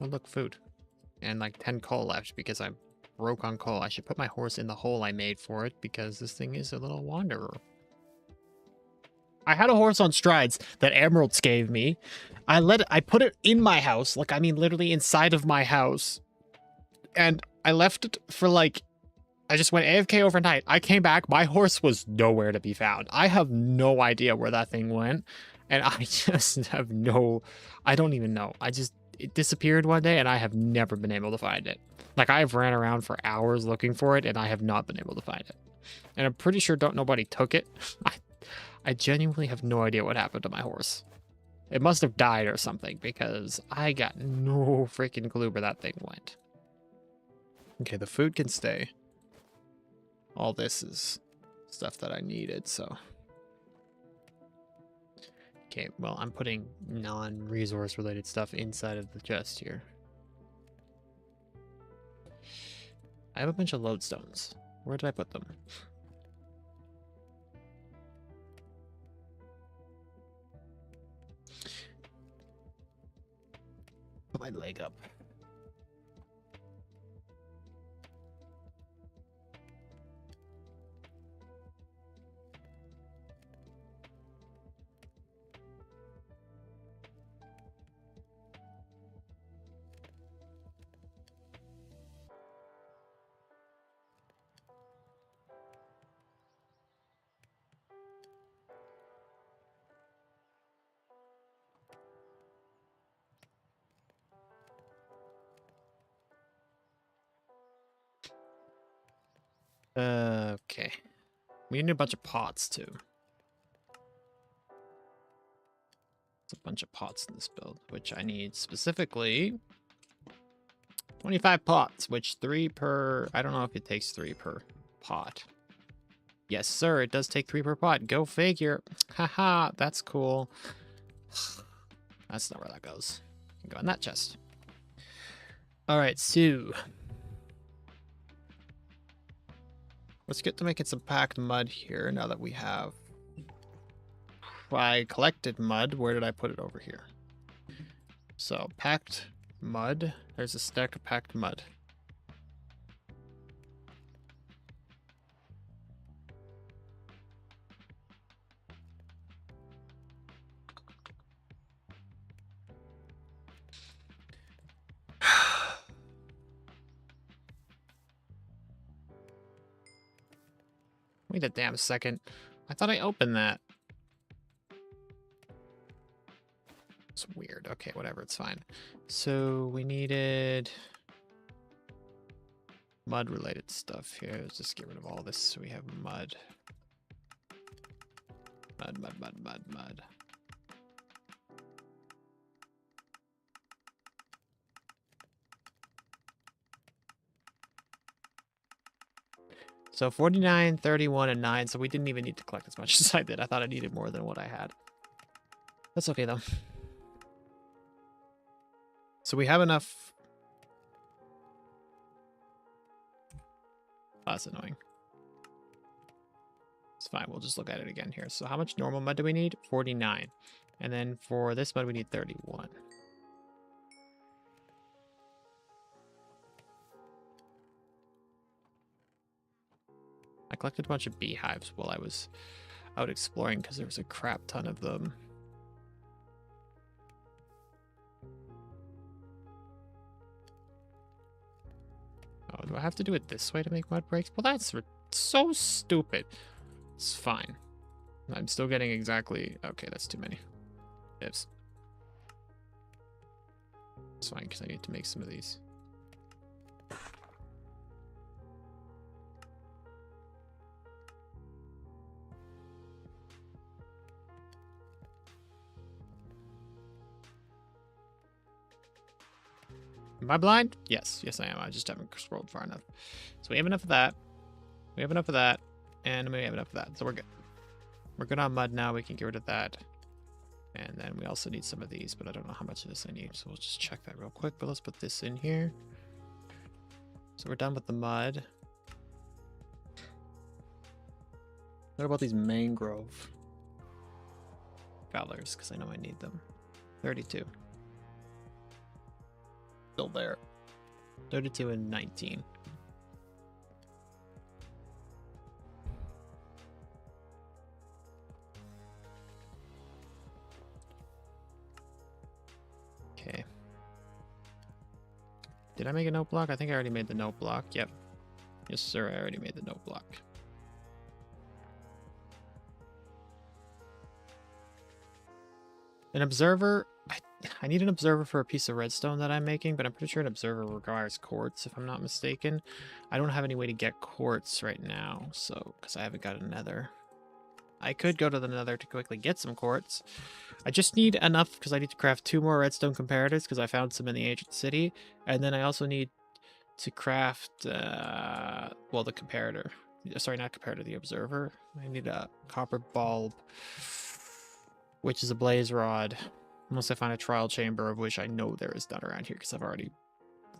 Oh, look, food. And like 10 coal left because I broke on coal. I should put my horse in the hole I made for it because this thing is a little wanderer. I had a horse on strides that Emeralds gave me. I put it in my house. Like, I mean, literally inside of my house. And I left it for like, I just went AFK overnight. I came back. My horse was nowhere to be found. I have no idea where that thing went. And I just have I don't even know. It disappeared one day and I have never been able to find it. Like, I've ran around for hours looking for it and I have not been able to find it. And I'm pretty sure nobody took it. I genuinely have no idea what happened to my horse. It must have died or something because I got no freaking clue where that thing went. Okay, the food can stay. All this is stuff that I needed, so. Okay, well, I'm putting non-resource related stuff inside of the chest here. I have a bunch of lodestones. Where did I put them? Put my leg up. Okay. We need a bunch of pots, too. There's a bunch of pots in this build, which I need specifically 25 pots, which 3 per... I don't know if it takes 3 per pot. Yes, sir, it does take 3 per pot. Go figure. Haha, that's cool. That's not where that goes. You can go in that chest. Alright, so... let's get to making some packed mud here now that we have... I collected mud. Where did I put it over here? So, packed mud. There's a stack of packed mud. Wait a damn second. I thought I opened that. It's weird. Okay, whatever, it's fine. So we needed mud related stuff here. Let's just get rid of all this so we have mud. Mud, mud, mud, mud, mud. So 49, 31, and 9. So we didn't even need to collect as much as I did. I thought I needed more than what I had. That's okay, though. So we have enough... oh, that's annoying. It's fine. We'll just look at it again here. So how much normal mud do we need? 49. And then for this mud, we need 31. I collected a bunch of beehives while I was out exploring because there was a crap ton of them. Oh, do I have to do it this way to make mud breaks? Well, that's so stupid. It's fine. I'm still getting exactly... okay, that's too many. Ifs. It's fine because I need to make some of these. Am I blind? Yes. Yes, I am. I just haven't scrolled far enough. So we have enough of that. We have enough of that. And we have enough of that. So we're good. We're good on mud now. We can get rid of that. And then we also need some of these, but I don't know how much of this I need. So we'll just check that real quick. But let's put this in here. So we're done with the mud. What about these mangrove colors? Because I know I need them. 32. Still there. 32 and 19. Okay. Did I make a note block? I think I already made the note block. Yep. Yes, sir. I already made the note block. An observer. I need an observer for a piece of redstone that I'm making, but I'm pretty sure an observer requires quartz, if I'm not mistaken. I don't have any way to get quartz right now, so because I haven't got a nether. I could go to the nether to quickly get some quartz. I just need enough because I need to craft 2 more redstone comparators because I found some in the ancient city, and then I also need to craft well, the comparator. Sorry, not comparator, the observer. I need a copper bulb, which is a blaze rod. Unless I find a trial chamber, of which I know there is none around here because I've already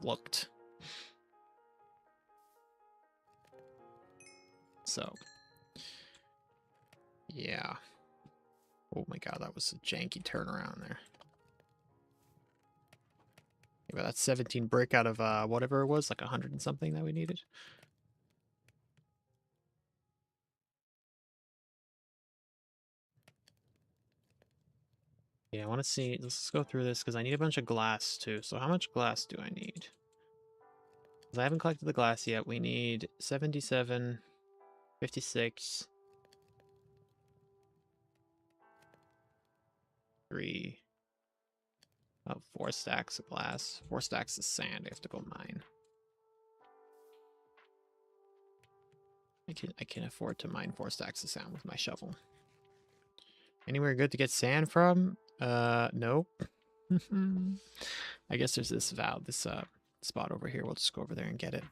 looked. So, yeah. Oh my god, that was a janky turnaround there. Yeah, but that's 17 brick out of whatever it was, like 100 and something that we needed. Yeah, I want to see. Let's go through this because I need a bunch of glass too. So how much glass do I need? Because I haven't collected the glass yet. We need 77, 56, 3. Oh, 4 stacks of glass. 4 stacks of sand. I have to go mine. I can afford to mine 4 stacks of sand with my shovel. Anywhere good to get sand from? Nope. I guess there's this spot over here. We'll just go over there and get it.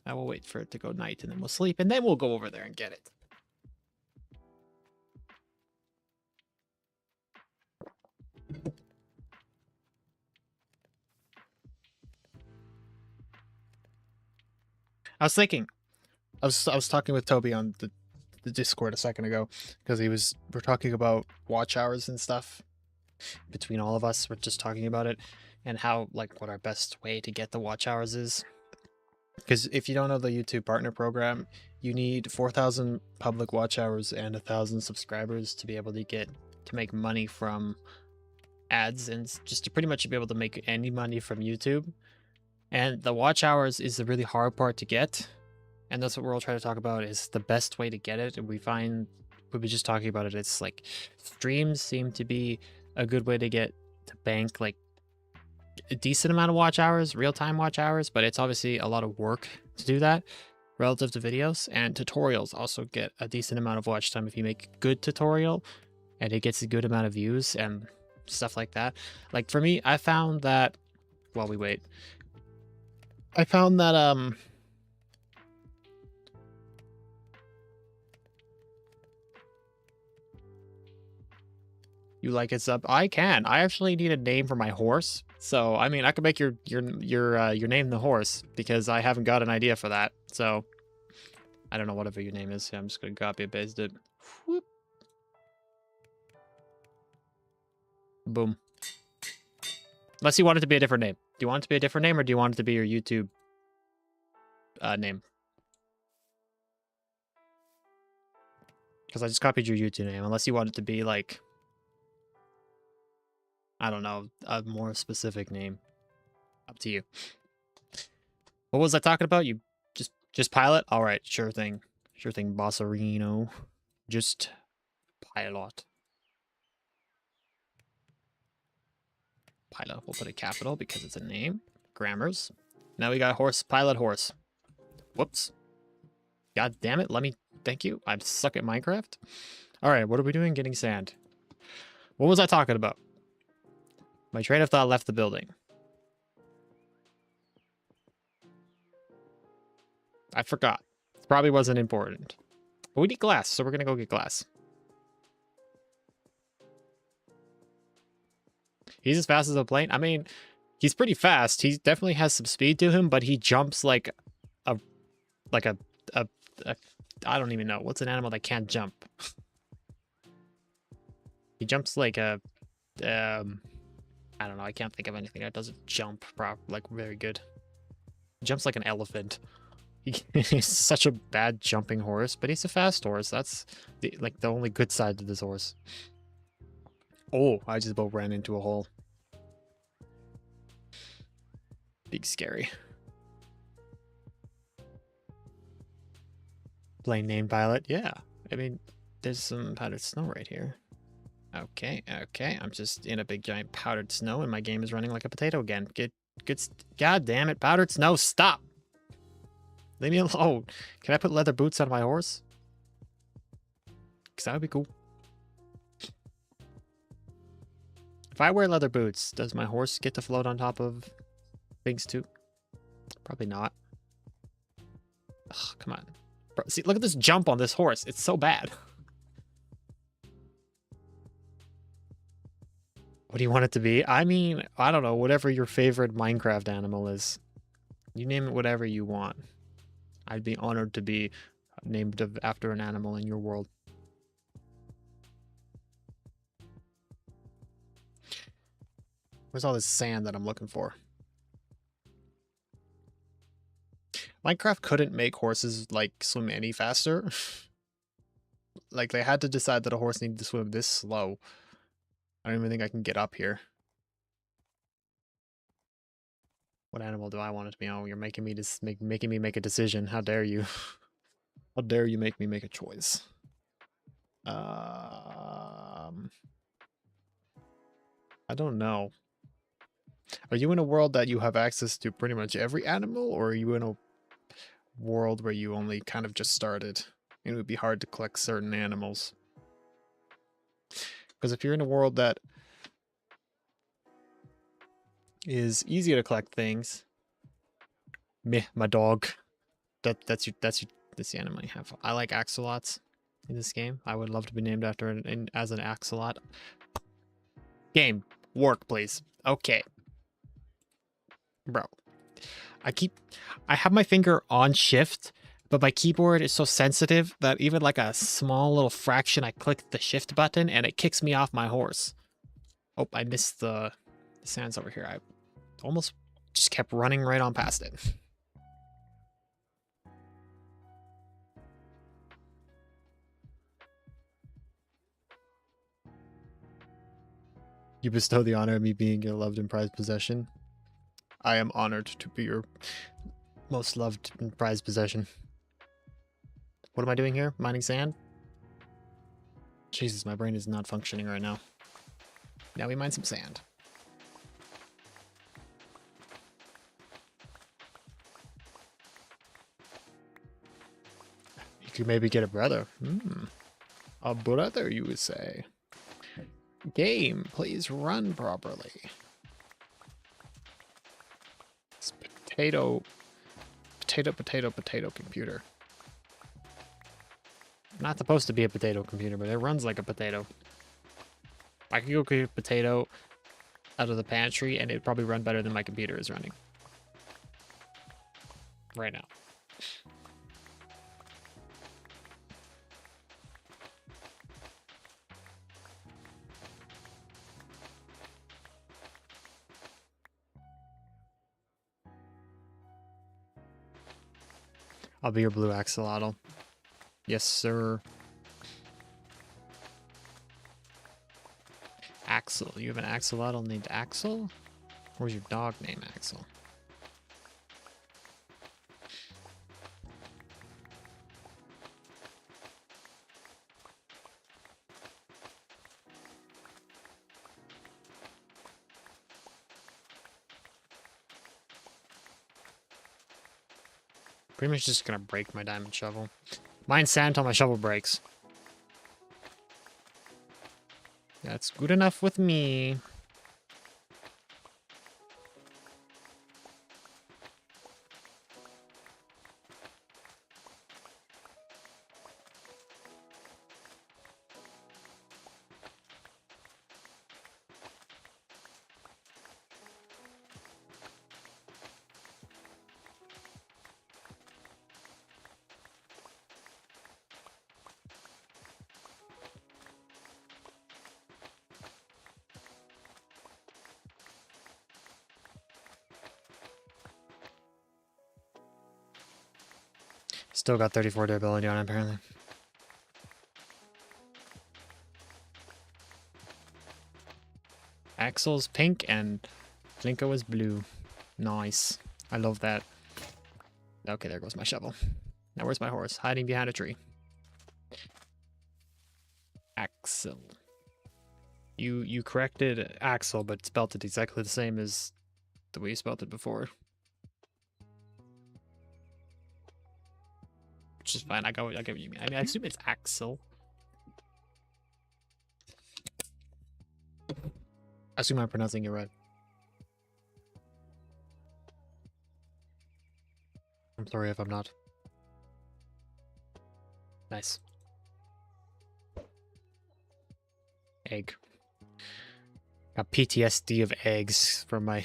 I will wait for it to go night, and then we'll sleep, and then we'll go over there and get it. I was thinking, I was talking with Toby on the Discord a second ago, because we're talking about watch hours and stuff. Between all of us, we're just talking about it, and how, like, what our best way to get the watch hours is. Because if you don't know the YouTube partner program, you need 4,000 public watch hours and 1,000 subscribers to be able to make money from ads, and just to pretty much be able to make any money from YouTube. And the watch hours is the really hard part to get, and that's what we're all trying to talk about, is the best way to get it. And we find, we'll be just talking about it, it's like streams seem to be a good way to bank like a decent amount of watch hours, real-time watch hours, but it's obviously a lot of work to do that relative to videos. And tutorials also get a decent amount of watch time if you make a good tutorial and it gets a good amount of views and stuff like that. Like for me, I found that while we wait, I found that you like it sub? I can. I actually need a name for my horse. So I mean, I could make your name the horse, because I haven't got an idea for that. So I don't know, whatever your name is. I'm just gonna copy and paste it. Whoop. Boom. Unless you want it to be a different name. Do you want it to be a different name, or do you want it to be your YouTube name? Because I just copied your YouTube name. Unless you want it to be like, I don't know, a more specific name. Up to you. What was I talking about? You just pilot? All right, sure thing. Sure thing, Bossarino. Just pilot. Pilot, we'll put a capital because it's a name. Grammars. Now we got horse, pilot, horse. Whoops. God damn it, thank you. I suck at Minecraft. All right, what are we doing? Getting sand. What was I talking about? My train of thought left the building. I forgot. It probably wasn't important. But we need glass, so we're gonna go get glass. He's as fast as a plane. I mean, he's pretty fast. He definitely has some speed to him, but he jumps like a I don't even know. What's an animal that can't jump? He jumps like a I don't know. I can't think of anything that doesn't jump like very good. He jumps like an elephant. He's such a bad jumping horse, but he's a fast horse. That's the only good side to this horse. Oh, I just about ran into a hole. Big scary. Plane name pilot. Yeah. I mean, there's some powdered snow right here. Okay, okay. I'm just in a big giant powdered snow, and my game is running like a potato again. God damn it, powdered snow, stop! Leave me alone. Can I put leather boots on my horse? Because that would be cool. If I wear leather boots, does my horse get to float on top of things too? Probably not. Ugh, come on. Bro, see, look at this jump on this horse. It's so bad. What do you want it to be? I mean, I don't know. Whatever your favorite Minecraft animal is. You name it whatever you want. I'd be honored to be named after an animal in your world. Where's all this sand that I'm looking for? Minecraft couldn't make horses, like, swim any faster. Like, they had to decide that a horse needed to swim this slow. I don't even think I can get up here. What animal do I want it to be? Oh, you're making me making me make a decision. How dare you? How dare you make me make a choice? I don't know. Are you in a world that you have access to pretty much every animal, or are you in a world where you only kind of just started? It would be hard to collect certain animals. Because if you're in a world that is easy to collect things, Meh, my dog. That's the animal you have. I like axolots in this game. I would love to be named after as an axolot. Game, work, please. Okay, bro. I have my finger on shift, but my keyboard is so sensitive that even like a small little fraction, I click the shift button and it kicks me off my horse. Oh, I missed the sands over here. I almost just kept running right on past it. You bestow the honor of me being your loved and prized possession. I am honored to be your most loved and prized possession. What am I doing here? Mining sand? Jesus, my brain is not functioning right now. Now we mine some sand. You could maybe get a brother. A brother, you would say. Game, please run properly. It's potato computer. Not supposed to be a potato computer, but it runs like a potato. I could go get a potato out of the pantry and it'd probably run better than my computer is running. Right now. I'll be your blue axolotl. Yes, sir. Axel. You have an axolotl named Axel? Or is your dog named Axel? Pretty much just gonna break my diamond shovel. Mine sand until my shovel breaks. That's good enough with me. Still got 34 durability on it, apparently. Axel's pink and Plinko is blue. Nice. I love that. Okay, there goes my shovel. Now where's my horse? Hiding behind a tree. Axel. You corrected Axel, but spelt it exactly the same as the way you spelt it before. Which is fine. I get what you mean. I mean, I assume it's Axel. I assume I'm pronouncing it right. I'm sorry if I'm not. Nice. Egg. Got PTSD of eggs from my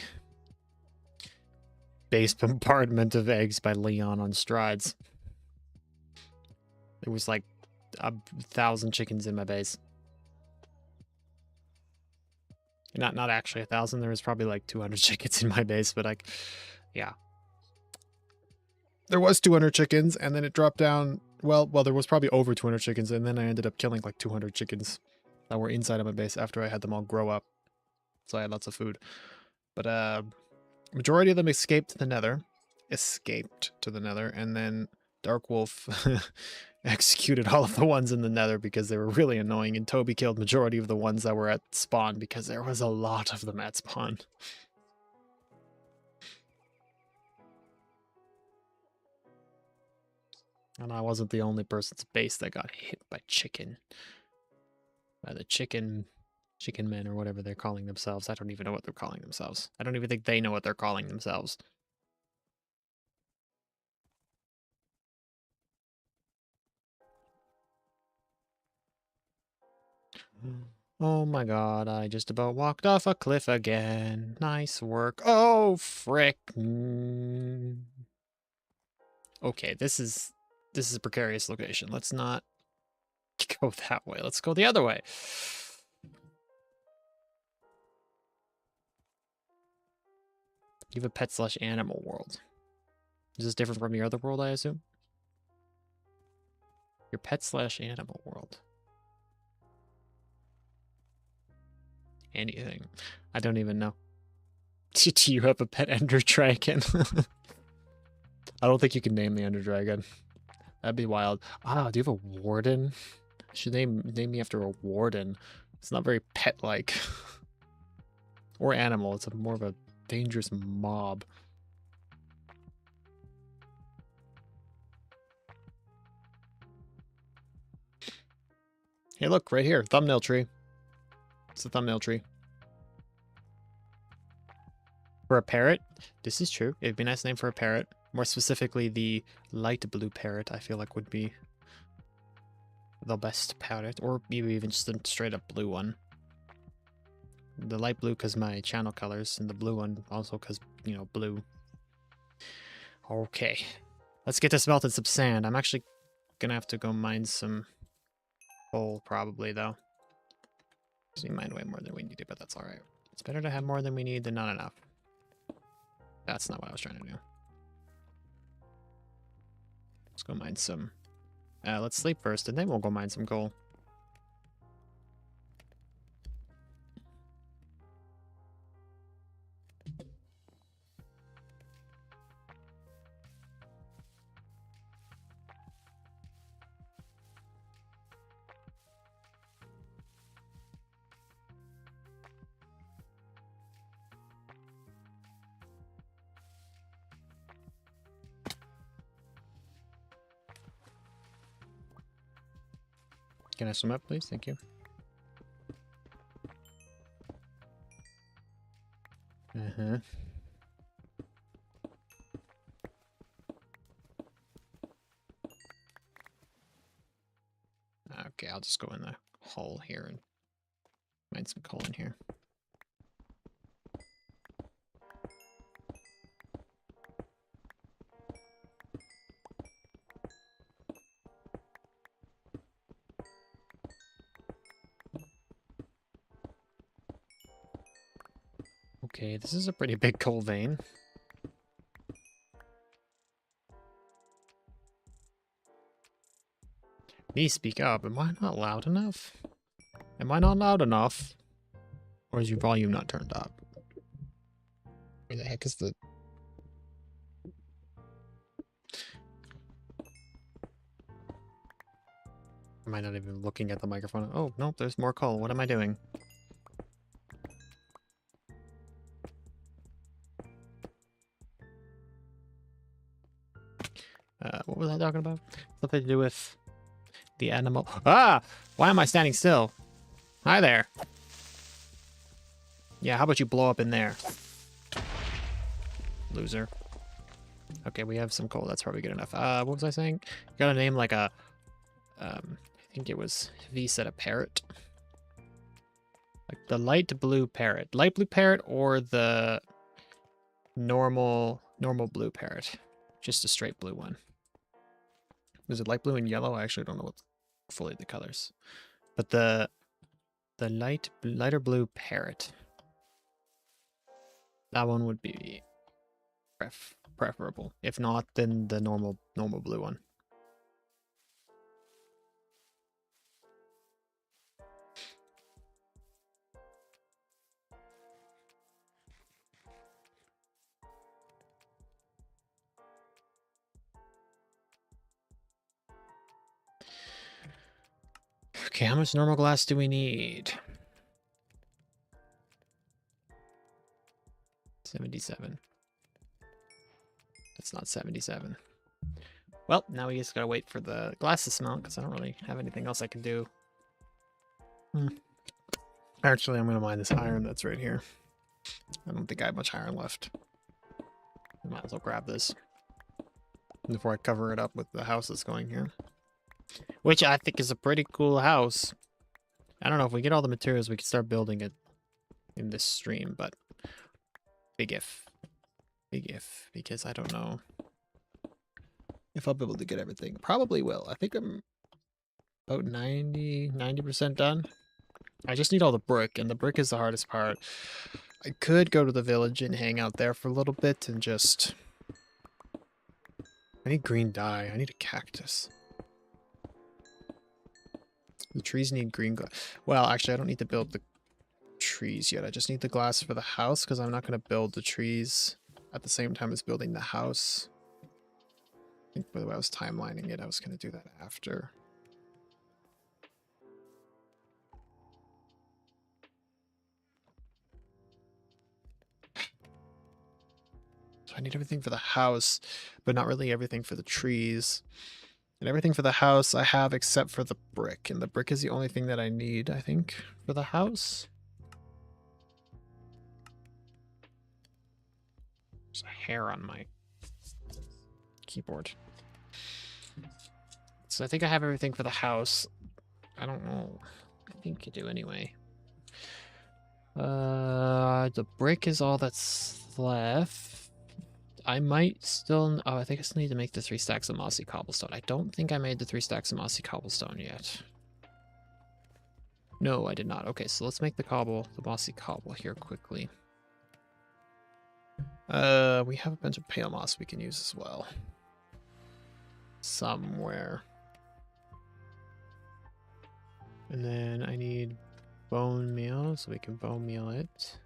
base bombardment of eggs by Leon on Strides. There was like 1,000 chickens in my base. Not actually 1,000. There was probably like 200 chickens in my base, but yeah. There was 200 chickens, and then it dropped down. Well, there was probably over 200 chickens, and then I ended up killing like 200 chickens that were inside of my base after I had them all grow up. So I had lots of food. But majority of them escaped to the nether. And then Dark Wolf executed all of the ones in the nether because they were really annoying, and Toby killed majority of the ones that were at spawn because there was a lot of them at spawn. And I wasn't the only person's base that got hit by chicken. By the chicken men or whatever they're calling themselves. I don't even know what they're calling themselves. I don't even think they know what they're calling themselves. Oh my god, I just about walked off a cliff again. Nice work. Oh, frick. Okay, this is a precarious location. Let's not go that way. Let's go the other way. You have a pet/animal world. Is this different from your other world, I assume? Your pet/animal world. Anything. I don't even know. Do you have a pet ender dragon? I don't think you can name the ender dragon. That'd be wild. Ah, do you have a warden? I should name me after a warden. It's not very pet-like. Or animal. It's more of a dangerous mob. Hey, look, right here. Thumbnail tree. It's a thumbnail tree. For a parrot? This is true. It'd be a nice name for a parrot. More specifically, the light blue parrot, I feel like, would be the best parrot. Or maybe even just a straight up blue one. The light blue because my channel colors, and the blue one also because, you know, blue. Okay. Let's get this melted some sand. I'm actually gonna have to go mine some coal, probably, though. We mined way more than we needed, but that's alright. It's better to have more than we need than not enough. That's not what I was trying to do. Let's go mine some. Let's sleep first, and then we'll go mine some coal. Can I swim up, please? Thank you. Uh-huh. Okay, I'll just go in the hole here and mine some coal in here. Okay, this is a pretty big coal vein. Me speak up. Am I not loud enough? Am I not loud enough? Or is your volume not turned up? Where the heck is the... Am I not even looking at the microphone? Oh, nope, there's more coal. What am I doing? What was I talking about? Something to do with the animal. Ah! Why am I standing still? Hi there. Yeah, how about you blow up in there? Loser. Okay, we have some coal. That's probably good enough. What was I saying? You got a name like a... I think it was... V said a parrot. Like the light blue parrot. Light blue parrot or the normal blue parrot. Just a straight blue one. Is it light blue and yellow? I actually don't know what fully the colors. But the lighter blue parrot. That one would be preferable. If not, then the normal blue one. Okay, how much normal glass do we need? 77. That's not 77. Well, now we just gotta wait for the glass to smelt, because I don't really have anything else I can do. Actually, I'm gonna mine this iron that's right here. I don't think I have much iron left. I might as well grab this before I cover it up with the house that's going here. Which I think is a pretty cool house. I don't know, if we get all the materials, we can start building it in this stream, but big if. Big if, because I don't know if I'll be able to get everything. Probably will. I think I'm about 90% done. I just need all the brick, and the brick is the hardest part. I could go to the village and hang out there for a little bit and just... I need green dye. I need a cactus. The trees need green glass. Well, actually, I don't need to build the trees yet. I just need the glass for the house, because I'm not going to build the trees at the same time as building the house. I think by the way I was timelining it, I was going to do that after. So I need everything for the house, but not really everything for the trees. And everything for the house I have except for the brick. And the brick is the only thing that I need, I think, for the house. There's a hair on my keyboard. So I think I have everything for the house. I don't know. I think I do anyway. The brick is all that's left. I might still... Oh, I think I still need to make the 3 stacks of mossy cobblestone. I don't think I made the 3 stacks of mossy cobblestone yet. No, I did not. Okay, so let's make the mossy cobble here quickly. We have a bunch of pale moss we can use as well. Somewhere. And then I need bone meal, so we can bone meal it.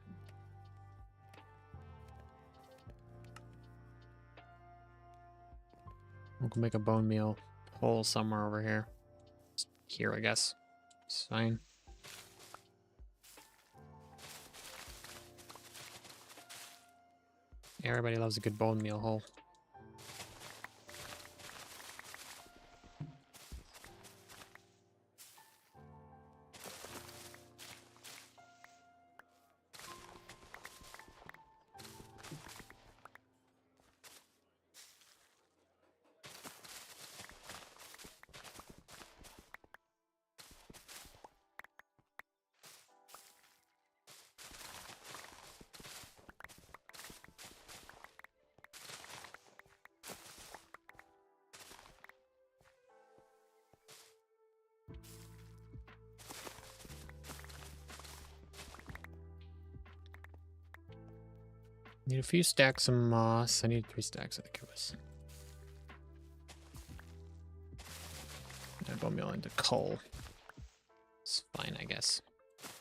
We can make a bone meal hole somewhere over here. Just here, I guess. It's fine. Everybody loves a good bone meal hole. Need a few stacks of moss. I need 3 stacks, I think it was. And bone meal into coal. It's fine, I guess.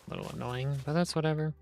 A little annoying, but that's whatever.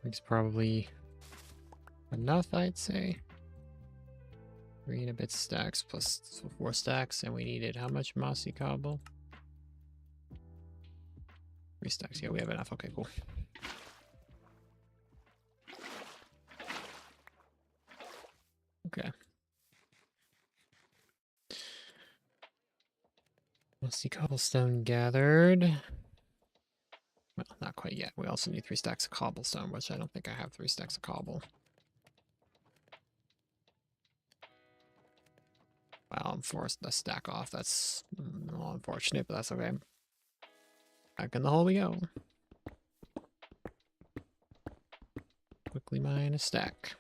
It's probably enough, I'd say. 3 and a bit stacks plus 4 stacks, and we needed how much mossy cobble? 3 stacks. Yeah, we have enough. Okay, cool. Okay. Mossy cobblestone gathered. Well, not quite yet. We also need 3 stacks of cobblestone, which I don't think I have 3 stacks of cobble. Well, I'm forced to stack off. That's a little unfortunate, but that's okay. Back in the hole we go. Quickly mine a stack.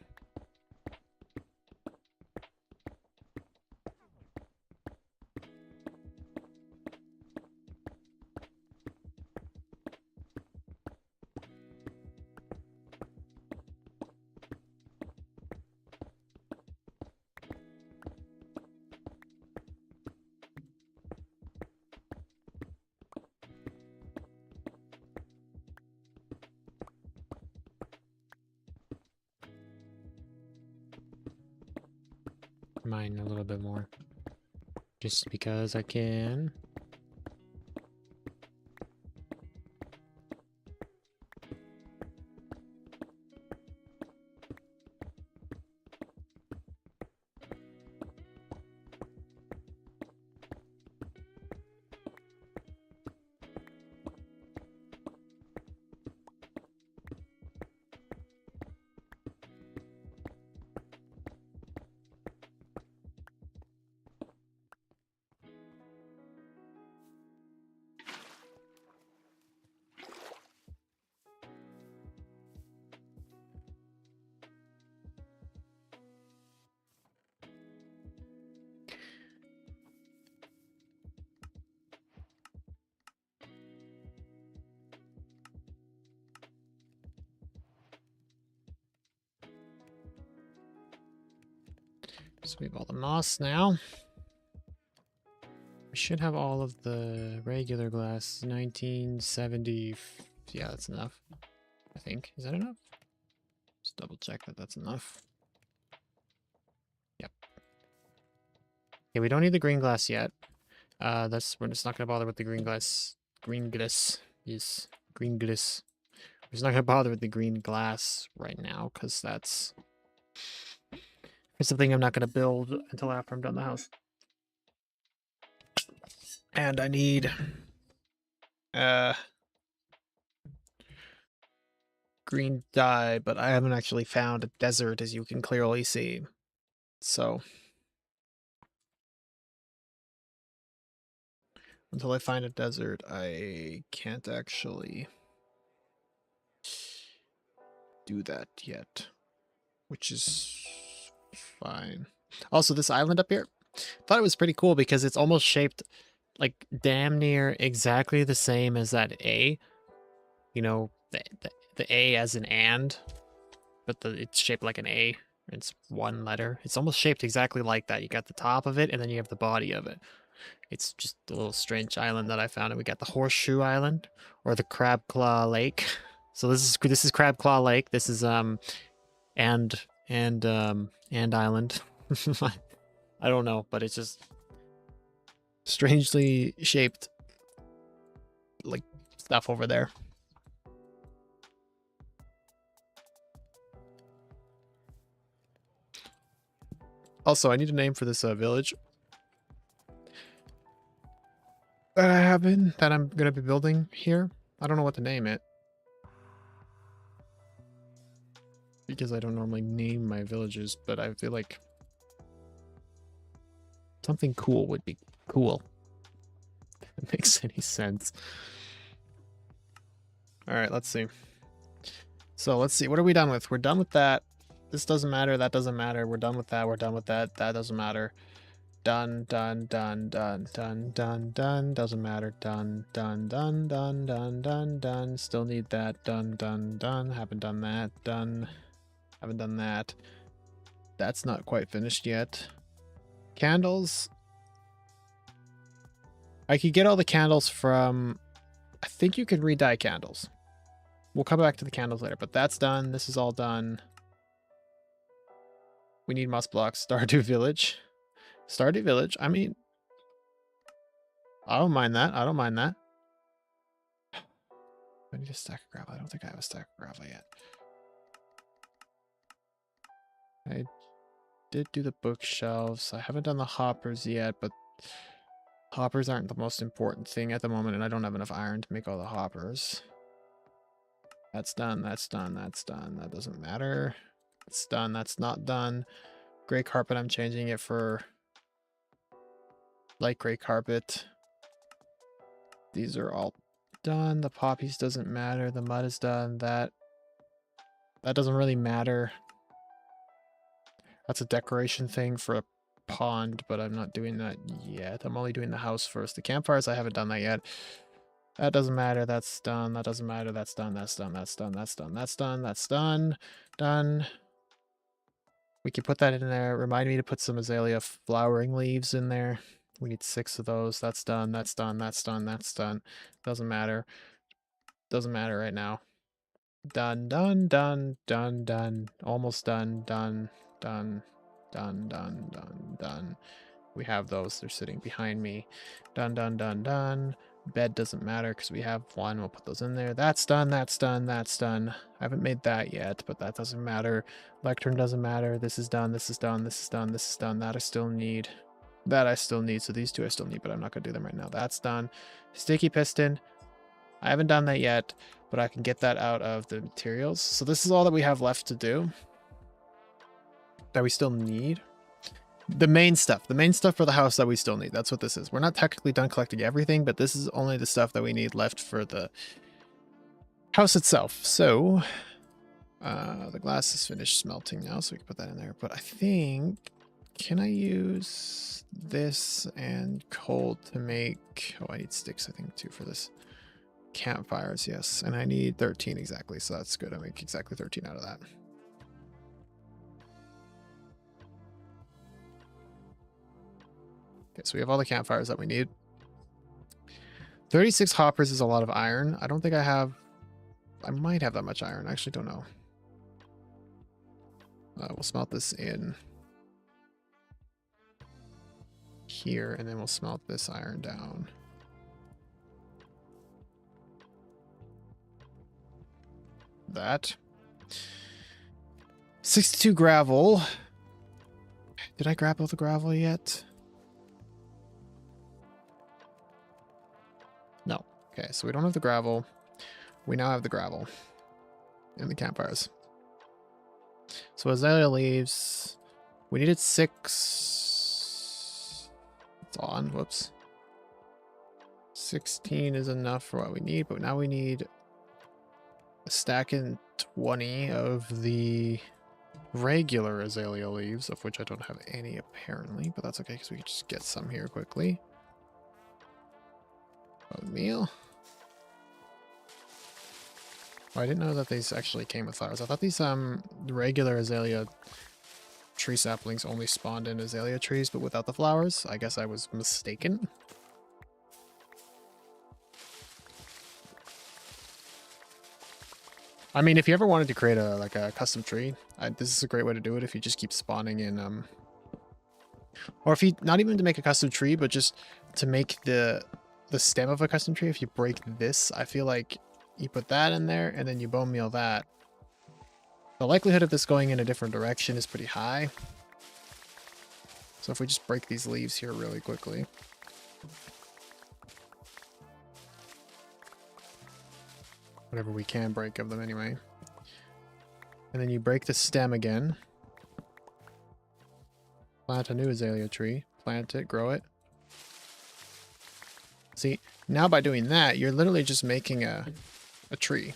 mine a little bit more. Just because I can. So we have all the moss now. We should have all of the regular glass. 1970. Yeah, that's enough. I think. Is that enough? Just double check that that's enough. Yep. Yeah, we don't need the green glass yet. We're just not gonna bother with the green glass. Green glass. Yes. Green glass. We're just not gonna bother with the green glass right now, because that's something I'm not gonna build until after I'm done the house. And I need green dye, but I haven't actually found a desert, as you can clearly see. So until I find a desert, I can't actually do that yet, which is fine. Also, this island up here, thought it was pretty cool because it's almost shaped like damn near exactly the same as that A. You know, the A as an and, but it's shaped like an A. It's one letter. It's almost shaped exactly like that. You got the top of it, and then you have the body of it. It's just a little strange island that I found, and we got the Horseshoe Island or the Crab Claw Lake. So this is Crab Claw Lake. This is and Island. I don't know, but it's just strangely shaped like stuff over there. Also, I need a name for this village that I'm gonna be building here. I don't know what to name it because I don't normally name my villages, but I feel like something cool would be cool. If it makes any sense. All right, let's see. So let's see. What are we done with? We're done with that. This doesn't matter. That doesn't matter. We're done with that. We're done with that. That doesn't matter. Done, done, done, done, done, done, done. Doesn't matter. Done, done, done, done, done, done, done. Still need that. Done, done, done. Haven't done that. Done. Haven't done that. That's not quite finished yet. Candles. I could get all the candles from... I think you can re-dye candles. We'll come back to the candles later, but that's done. This is all done. We need moss blocks. Stardew Village. Stardew Village. I mean, I don't mind that. I don't mind that. I need a stack of gravel. I don't think I have a stack of gravel yet. I did do the bookshelves. I haven't done the hoppers yet, but hoppers aren't the most important thing at the moment, and I don't have enough iron to make all the hoppers. That's done. That's done. That's done. That doesn't matter. It's done. That's not done. Gray carpet, I'm changing it for light gray carpet. These are all done. The poppies doesn't matter. The mud is done. That doesn't really matter. That's a decoration thing for a pond, but I'm not doing that yet. I'm only doing the house first. The campfires, I haven't done that yet. That doesn't matter. That's done. That doesn't matter. That's done. That's done. That's done. That's done. That's done. That's done. Done. We can put that in there. Remind me to put some azalea flowering leaves in there. We need 6 of those. That's done. That's done. That's done. That's done. Doesn't matter. Doesn't matter right now. Done, done, done, done, done. Almost done, done, done. Done, done, done, done. We have those. They're sitting behind me. Done, done, done, done. Bed doesn't matter because we have one. We'll put those in there. That's done, that's done, that's done. I haven't made that yet, but that doesn't matter. Lectern doesn't matter. This is done, this is done, this is done, this is done. That I still need. That I still need. So these two I still need, but I'm not going to do them right now. That's done. Sticky piston. I haven't done that yet, but I can get that out of the materials. So this is all that we have left to do. That we still need. The main stuff for the house that we still need. That's what this is. We're not technically done collecting everything, but this is only the stuff that we need left for the house itself. So the glass is finished smelting now, so we can put that in there. But I think, can I use this and coal to make, oh, I need sticks, I think, too, for this. Campfires, yes. And I need 13 exactly, so that's good. I make exactly 13 out of that. Okay, so we have all the campfires that we need. 36 hoppers is a lot of iron. I don't think I have... I might have that much iron. I actually don't know. We'll smelt this in here, and then we'll smelt this iron down. That. 62 gravel. Did I grab all the gravel yet? No. Okay, so we don't have the gravel. We now have the gravel and the campfires. So azalea leaves. We needed 6. It's on. Whoops. 16 is enough for what we need, but now we need a stack and 20 of the regular azalea leaves, of which I don't have any apparently, but that's okay because we can just get some here quickly. Oatmeal. Oh, I didn't know that these actually came with flowers. I thought these regular azalea tree saplings only spawned in azalea trees, but without the flowers. I guess I was mistaken. I mean, if you ever wanted to create a custom tree, this is a great way to do it if you just keep spawning in, or if you, not even to make a custom tree, but just to make the stem of a custom tree. If you break this, I feel like you put that in there and then you bone meal that. The likelihood of this going in a different direction is pretty high. So if we just break these leaves here really quickly. Whatever we can break of them anyway. And then you break the stem again. Plant a new azalea tree. Plant it, grow it. See, now by doing that, you're literally just making a tree.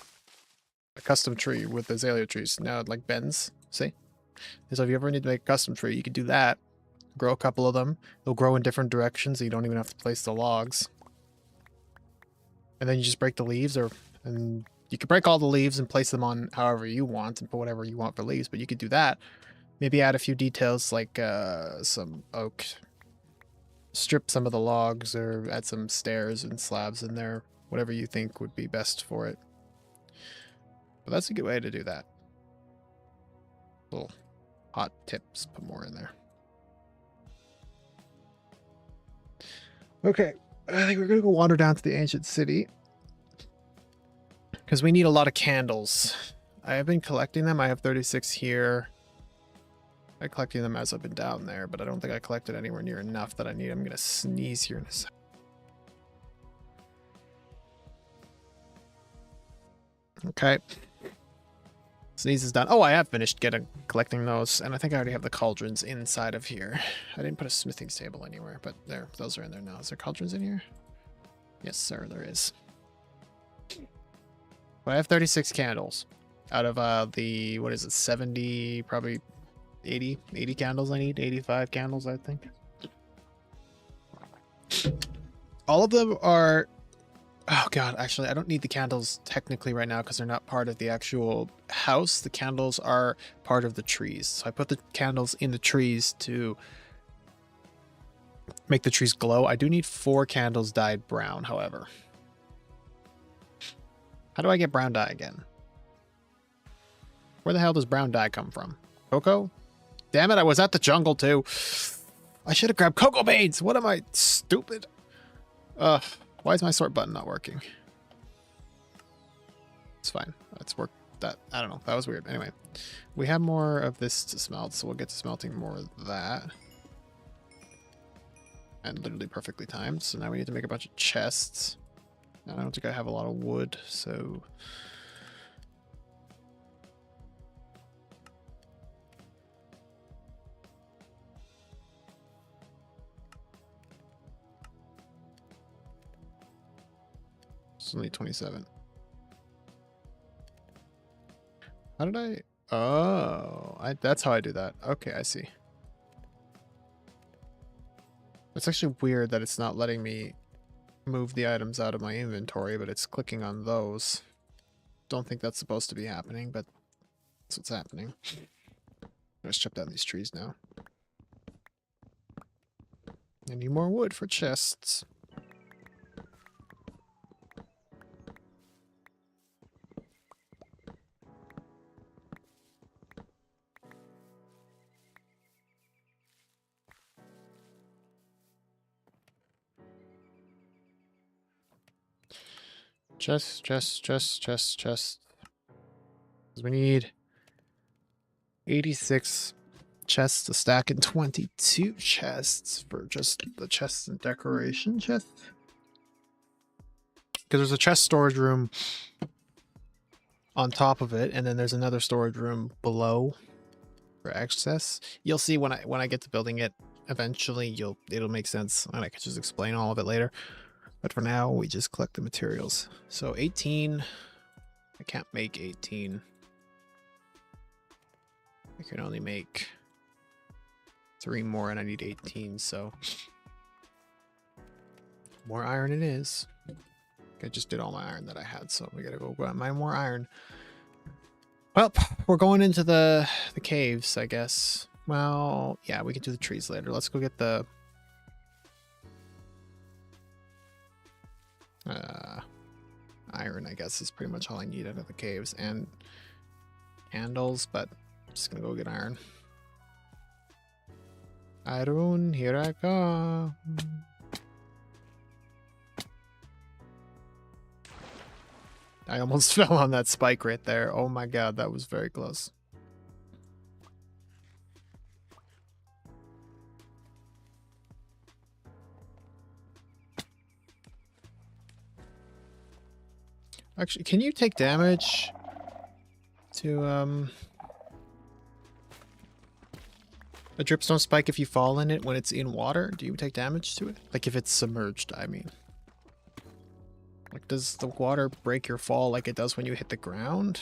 A custom tree with azalea trees. Now it like bends, see? And so if you ever need to make a custom tree, you could do that. Grow a couple of them. They'll grow in different directions, so you don't even have to place the logs. And then you just break the leaves, and you could break all the leaves and place them on however you want and put whatever you want for leaves, but you could do that. Maybe add a few details like some oak. Strip some of the logs or add some stairs and slabs in there. Whatever you think would be best for it. But that's a good way to do that. Little hot tips, put more in there. Okay, I think we're gonna go wander down to the ancient city. Because we need a lot of candles. I have been collecting them. I have 36 here. I'm collecting them as I've been down there, but I don't think I collected anywhere near enough that I need. I'm gonna sneeze here in a second. Okay. Sneeze is done. Oh, I have finished collecting those, and I think I already have the cauldrons inside of here. I didn't put a smithing table anywhere, but there, those are in there now. Is there cauldrons in here? Yes, sir, there is. But I have 36 candles out of the, what is it, 70, probably 80 candles I need, 85 candles, I think. All of them are, oh god, actually I don't need the candles technically right now because they're not part of the actual house. The candles are part of the trees. So I put the candles in the trees to make the trees glow. I do need 4 candles dyed brown, however. How do I get brown dye again? Where the hell does brown dye come from? Cocoa? Damn it, I was at the jungle too. I should have grabbed cocoa beans. What am I, stupid? Ugh, why is my sort button not working? It's fine. Let's work that. I don't know. That was weird. Anyway, we have more of this to smelt, so we'll get to smelting more of that. And literally perfectly timed. So now we need to make a bunch of chests. And I don't think I have a lot of wood, so... It's only 27. How did I... Oh, that's how I do that. Okay, I see. It's actually weird that it's not letting me move the items out of my inventory, but it's clicking on those. Don't think that's supposed to be happening, but that's what's happening. Let's chop down these trees now. I need more wood for chests. Chest. Because we need 86 chests to stack in 22 chests for just the chests and decoration chest. Because there's a chest storage room on top of it, and then there's another storage room below for access. You'll see when I get to building it eventually. It'll make sense, and I can just explain all of it later. But for now, we just collect the materials. So 18. I can't make 18. I can only make 3 more, and I need 18, so... More iron it is. I just did all my iron that I had, so we gotta go mine more iron. Well, we're going into the caves, I guess. Well, yeah, we can do the trees later. Let's go get the... iron, I guess, is pretty much all I need out of the caves, and candles, but I'm just gonna go get iron. Iron, here I come. I almost fell on that spike right there. Oh my god, that was very close. Actually, can you take damage to a dripstone spike if you fall in it when it's in water? Do you take damage to it? Like if it's submerged, I mean. Like, does the water break your fall like it does when you hit the ground?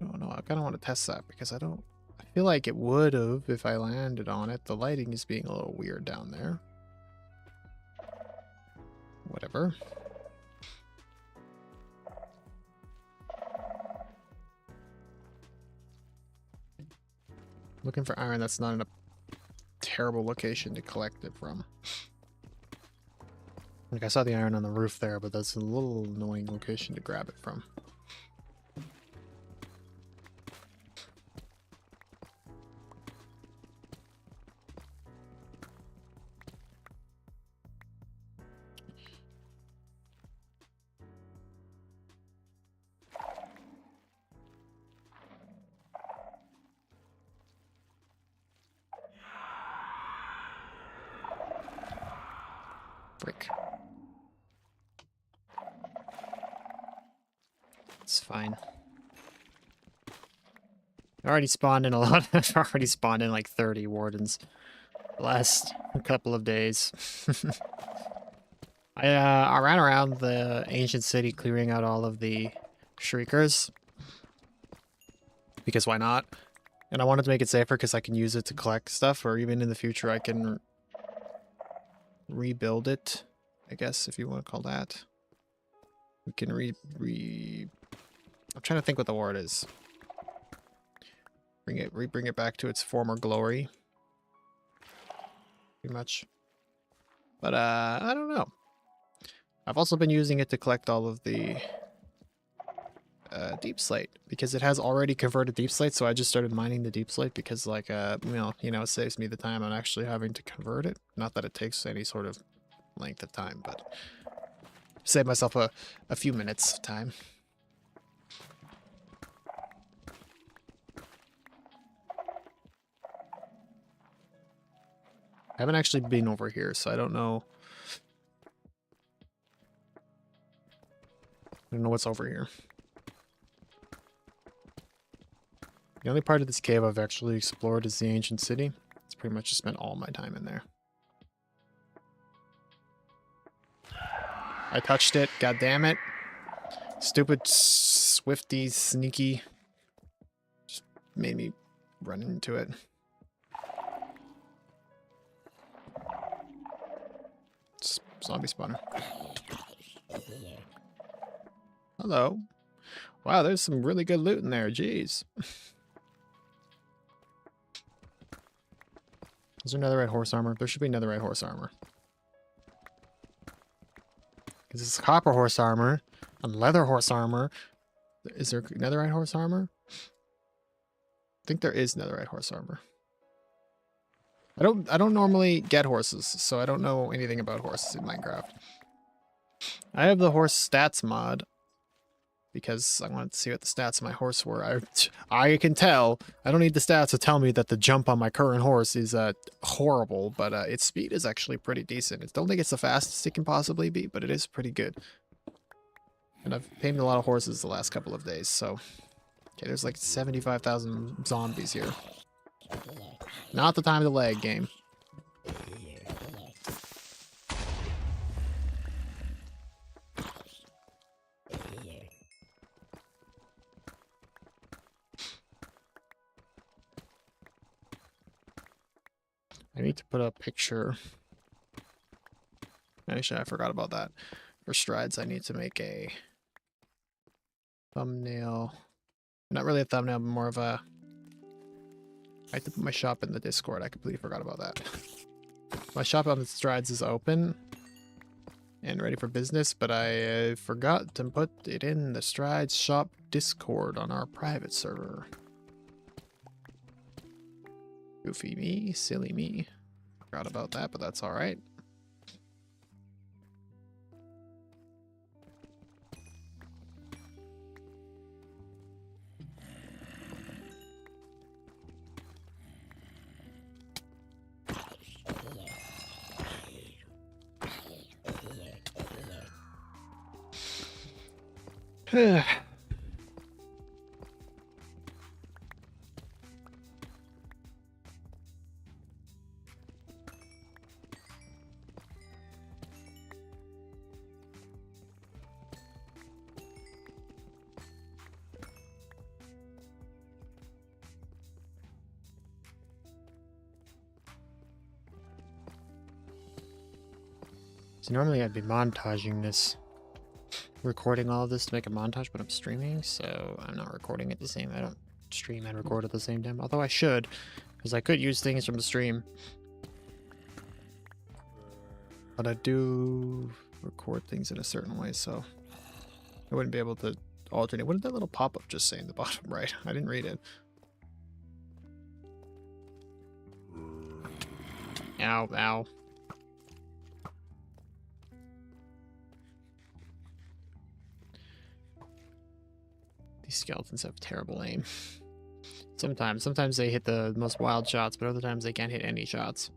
Oh no, I kind of want to test that because I feel like it would have if I landed on it. The lighting is being a little weird down there. Whatever. Looking for iron that's not in a terrible location to collect it from. Like, I saw the iron on the roof there, but that's a little annoying location to grab it from. Frick. It's fine. I already spawned in a lot. I've already spawned in like 30 wardens the last couple of days. I ran around the ancient city clearing out all of the shriekers. Because why not? And I wanted to make it safer because I can use it to collect stuff, or even in the future I can rebuild it, I guess, if you want to call that. We can I'm trying to think what the word is. Bring it back to its former glory. Pretty much. But I don't know. I've also been using it to collect all of the deep slate because it has already converted deep slate. So I just started mining the deep slate because like it saves me the time on actually having to convert it. Not that it takes any sort of length of time, but save myself a few minutes of time. I haven't actually been over here, so I don't know. I don't know what's over here. The only part of this cave I've actually explored is the ancient city. It's pretty much just spent all my time in there. I touched it, god damn it. Stupid Swifty sneaky just made me run into it. Zombie spawner. Hello. Wow, there's some really good loot in there. Jeez. Is there netherite horse armor? There should be netherite horse armor. Because it's copper horse armor and leather horse armor. Is there netherite horse armor? I think there is netherite horse armor. I don't normally get horses, so I don't know anything about horses in Minecraft. I have the horse stats mod because I wanted to see what the stats of my horse were. I can tell. I don't need the stats to tell me that the jump on my current horse is horrible, but its speed is actually pretty decent. I don't think it's the fastest it can possibly be, but it is pretty good. And I've tamed a lot of horses the last couple of days, so... Okay, there's like 75,000 zombies here. Not the time to lag, game. I need to put a picture. Actually, I forgot about that. For strides, I need to make a thumbnail. Not really a thumbnail, but more of a... I have to put my shop in the Discord. I completely forgot about that. My shop on the strides is open and ready for business, but I forgot to put it in the strides shop Discord on our private server. Goofy me, silly me. Forgot about that, but that's alright. So normally I'd be montaging this, recording all of this to make a montage, but I'm streaming, so I'm not recording at the same. I don't stream and record at the same time, although I should, because I could use things from the stream. But I do record things in a certain way, so I wouldn't be able to alternate. What did that little pop-up just say in the bottom right? I didn't read it. Ow, ow. These skeletons have terrible aim. Sometimes they hit the most wild shots, but other times they can't hit any shots.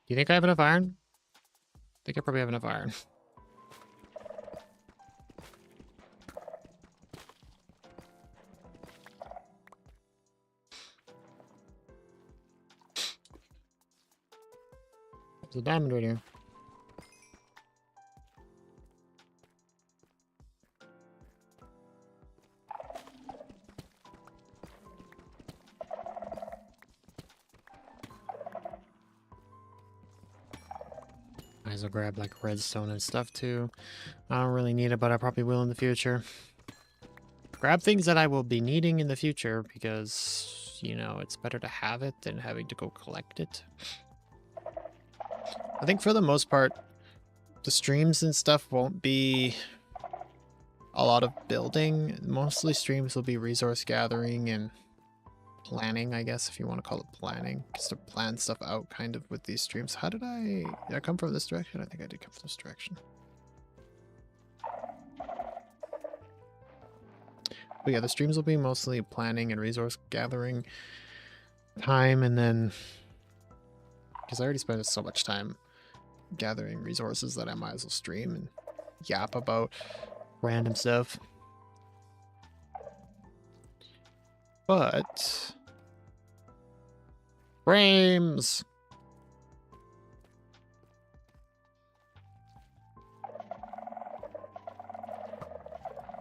Do you think I have enough iron? I think I probably have enough iron. There's a diamond right here. Might as well grab like redstone and stuff too. I don't really need it, but I probably will in the future. Grab things that I will be needing in the future because, you know, it's better to have it than having to go collect it. I think for the most part, the streams and stuff won't be a lot of building. Mostly streams will be resource gathering and planning, I guess, if you want to call it planning. Just to plan stuff out kind of with these streams. Did I come from this direction? I think I did come from this direction. But yeah, the streams will be mostly planning and resource gathering time, and then because I already spent so much time gathering resources that I might as well stream and yap about random stuff. But frames.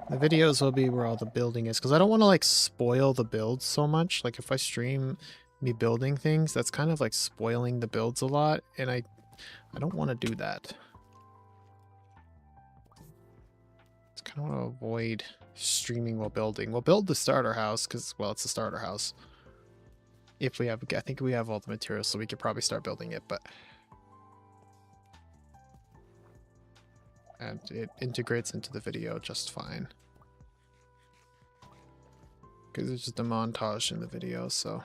The videos will be where all the building is, because I don't want to like spoil the builds so much. Like if I stream me building things, that's kind of like spoiling the builds a lot, and I don't want to do that. Just kind of want to avoid streaming while building. We'll build the starter house because, well, it's a starter house. If we have, I think we have all the materials, so we could probably start building it, but and it integrates into the video just fine. Because it's just a montage in the video, so.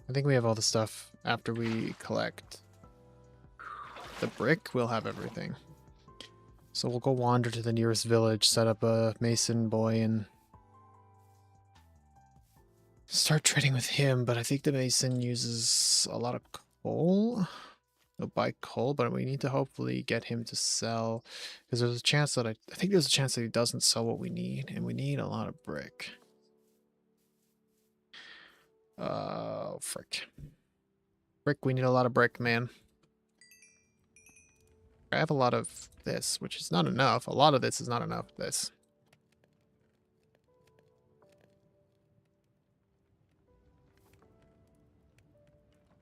I think we have all the stuff after we collect the brick. We'll have everything. So we'll go wander to the nearest village, set up a mason boy, and start trading with him. But I think the mason uses a lot of coal. We'll buy coal, but we need to hopefully get him to sell, because there's a chance that I think there's a chance that he doesn't sell what we need, and we need a lot of brick. Oh, frick. Brick, we need a lot of brick, man. I have a lot of this, which is not enough. A lot of this is not enough. This.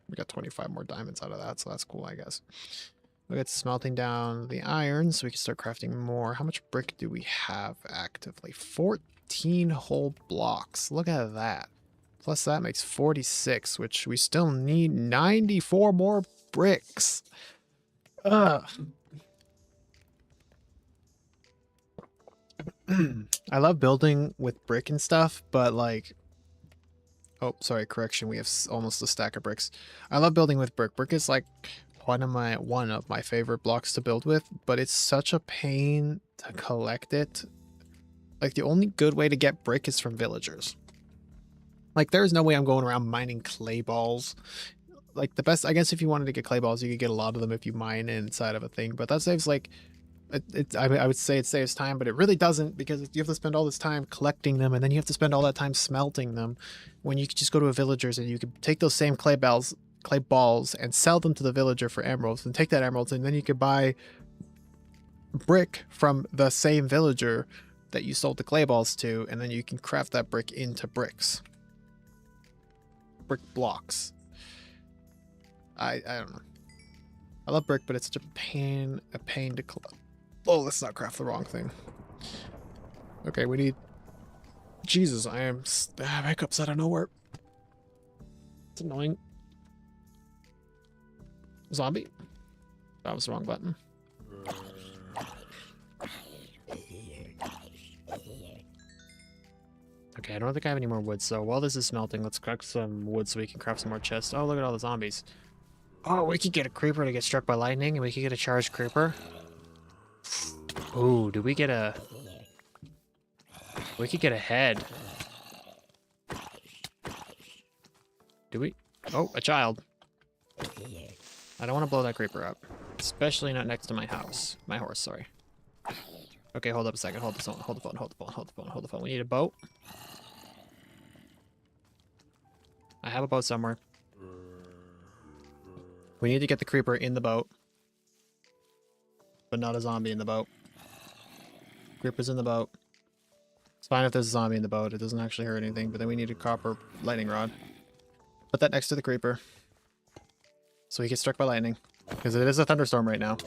We got 25 more diamonds out of that, so that's cool, I guess. We'll get smelting down the iron so we can start crafting more. How much brick do we have actively? 14 whole blocks. Look at that. Plus that makes 46, which we still need 94 more bricks. Ugh. I love building with brick and stuff, but like, oh, sorry, correction. We have almost a stack of bricks. I love building with brick. Brick is like one of my favorite blocks to build with, but it's such a pain to collect it. Like the only good way to get brick is from villagers. Like there's no way I'm going around mining clay balls. Like the best, I guess if you wanted to get clay balls, you could get a lot of them if you mine inside of a thing, but that saves like, I would say it saves time, but it really doesn't, because you have to spend all this time collecting them, and then you have to spend all that time smelting them, when you could just go to a villager's and you could take those same clay balls and sell them to the villager for emeralds, and take that emeralds, and then you could buy brick from the same villager that you sold the clay balls to, and then you can craft that brick into bricks. Brick blocks. I don't know. I love brick, but it's such a pain to collect. Oh, let's not craft the wrong thing. Okay, we need... Jesus, I have hiccups out of nowhere. It's annoying. Zombie. That was the wrong button. Okay, I don't think I have any more wood, so while this is smelting, let's craft some wood so we can craft some more chests. Oh, look at all the zombies. Oh, we could get a creeper to get struck by lightning, and we could get a charged creeper. Ooh, do we get a... We could get a head. Do we? Oh, a child. I don't want to blow that creeper up. Especially not next to my house. My horse, sorry. Okay, hold up a second. Hold the phone. Hold the phone. Hold the phone. Hold the phone. Hold the phone. We need a boat. I have a boat somewhere. We need to get the creeper in the boat. But not a zombie in the boat. Creeper's in the boat. It's fine if there's a zombie in the boat. It doesn't actually hurt anything. But then we need a copper lightning rod. Put that next to the creeper. So he gets struck by lightning. Because it is a thunderstorm right now.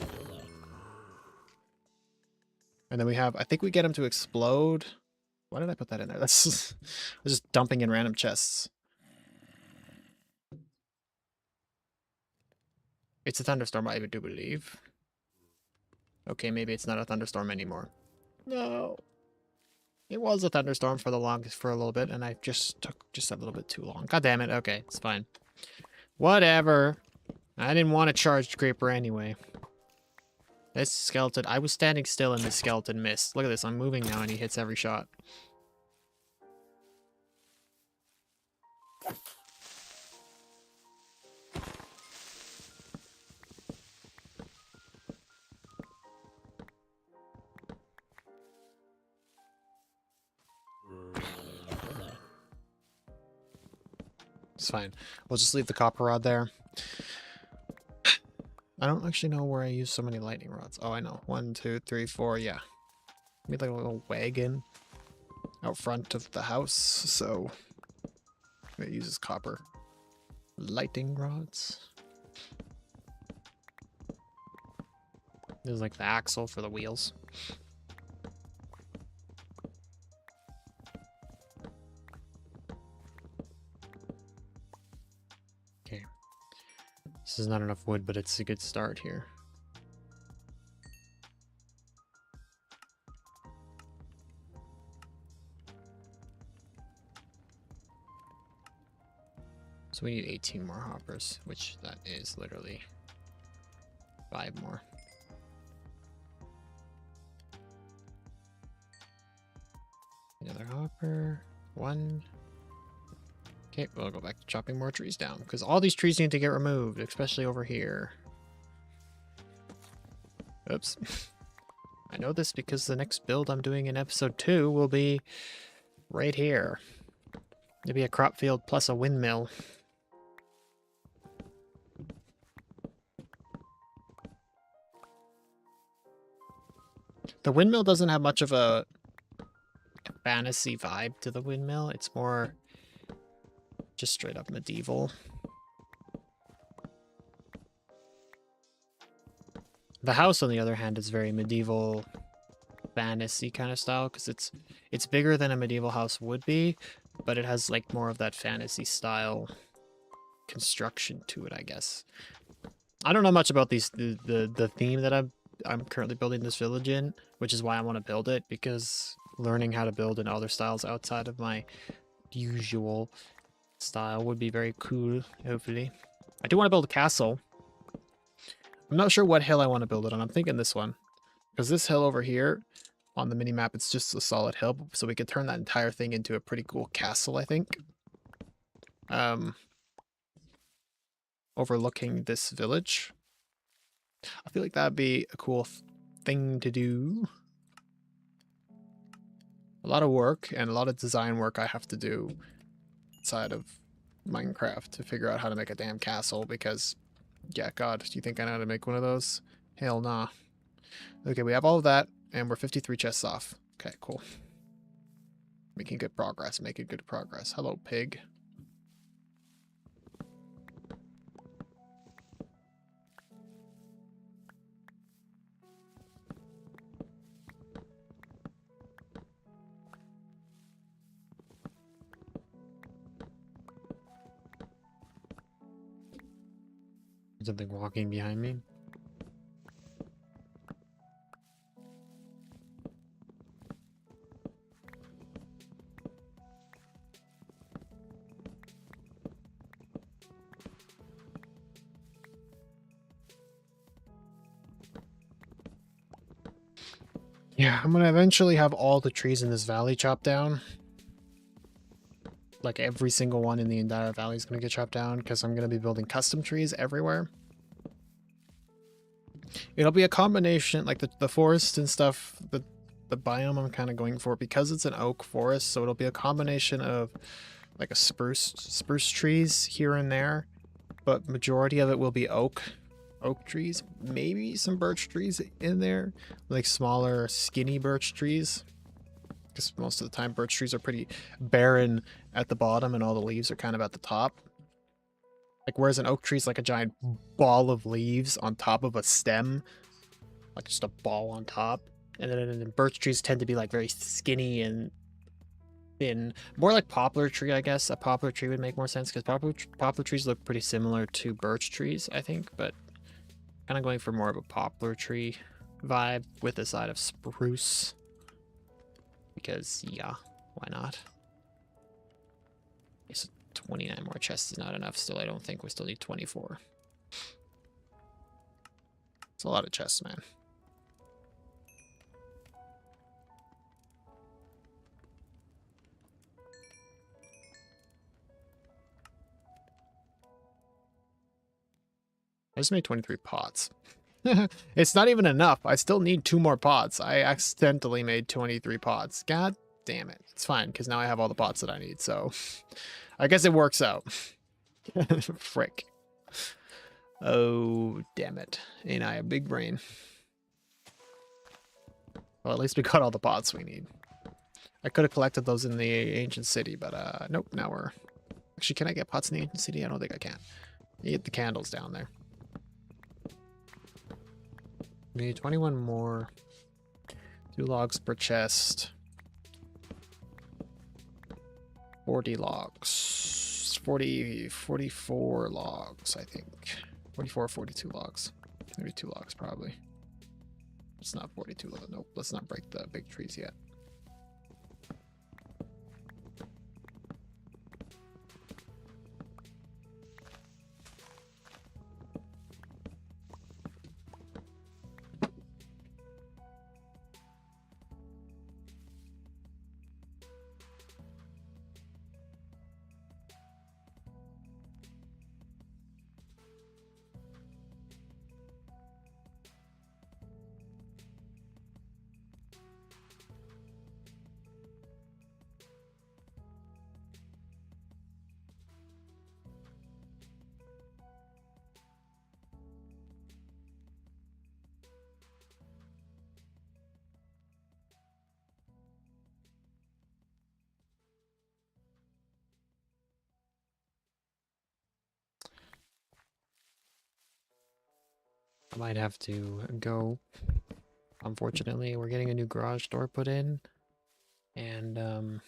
And then we have... I think we get him to explode. Why did I put that in there? That's I was just dumping in random chests. It's a thunderstorm, I do believe. Okay, maybe it's not a thunderstorm anymore. No. It was a thunderstorm for the longest for a little bit, and I just took just a little bit too long. God damn it. Okay, it's fine. Whatever. I didn't want to charge creeper anyway. This skeleton... I was standing still and the skeleton missed. Look at this. I'm moving now and he hits every shot. It's fine. We'll just leave the copper rod there. I don't actually know where I use so many lightning rods. Oh, I know. 1, 2, 3, 4. Yeah. Made like a little wagon out front of the house, so it uses copper lightning rods. This is like the axle for the wheels. Okay. This is not enough wood, but it's a good start here. So we need 18 more hoppers, which that is literally 5 more. Another hopper. 1. Okay, we'll go back to chopping more trees down, because all these trees need to get removed, especially over here. Oops. I know this because the next build I'm doing in episode 2 will be right here. It'll be a crop field plus a windmill. The windmill doesn't have much of a fantasy vibe to the windmill. It's more just straight up medieval. The house, on the other hand, is very medieval fantasy kind of style, because it's bigger than a medieval house would be, but it has like more of that fantasy style construction to it, I guess. I don't know much about the theme that I'm currently building this village in, which is why I want to build it, because learning how to build in other styles outside of my usual style would be very cool, hopefully. I do want to build a castle. I'm not sure what hill I want to build it on. I'm thinking this one, because this hill over here on the mini-map, it's just a solid hill, so we could turn that entire thing into a pretty cool castle, I think. Overlooking this village. I feel like that'd be a cool thing to do. A lot of work and a lot of design work I have to do outside of Minecraft to figure out how to make a damn castle, because, yeah, God, do you think I know how to make one of those? Hell nah. Okay, we have all of that, and we're 53 chests off. Okay, cool. Making good progress, making good progress. Hello, pig. Something walking behind me. Yeah, I'm gonna eventually have all the trees in this valley chopped down. like every single one in the entire valley is going to get chopped down because I'm going to be building custom trees everywhere. It'll be a combination, like the forest and stuff, the biome I'm kind of going for, because it's an oak forest, so it'll be a combination of like a spruce trees here and there, but majority of it will be oak trees, maybe some birch trees in there, like smaller skinny birch trees, because most of the time birch trees are pretty barren at the bottom and all the leaves are kind of at the top. Like, whereas an oak tree is like a giant ball of leaves on top of a stem, like just a ball on top. And then birch trees tend to be like very skinny and thin, more like poplar tree, I guess. A poplar tree would make more sense because poplar trees look pretty similar to birch trees, I think, but kind of going for more of a poplar tree vibe with a side of spruce. Because, yeah, why not? It's 29 more chests is not enough still. I don't think we still need 24. It's a lot of chests, man. I just made 23 pots. It's not even enough. I still need 2 more pots. I accidentally made 23 pots. God damn it. It's fine, because now I have all the pots that I need, so I guess it works out. Frick. Oh, damn it. Ain't I a big brain? Well, at least we got all the pots we need. I could have collected those in the ancient city, but nope, now we're... Actually, can I get pots in the ancient city? I don't think I can. You get the candles down there. We need 21 more. 2 logs per chest. 40 logs. 44 logs, I think. 44 or 42 logs. Maybe 2 logs, probably. It's not 42. Nope, let's not break the big trees yet. I might have to go. Unfortunately, we're getting a new garage door put in. And,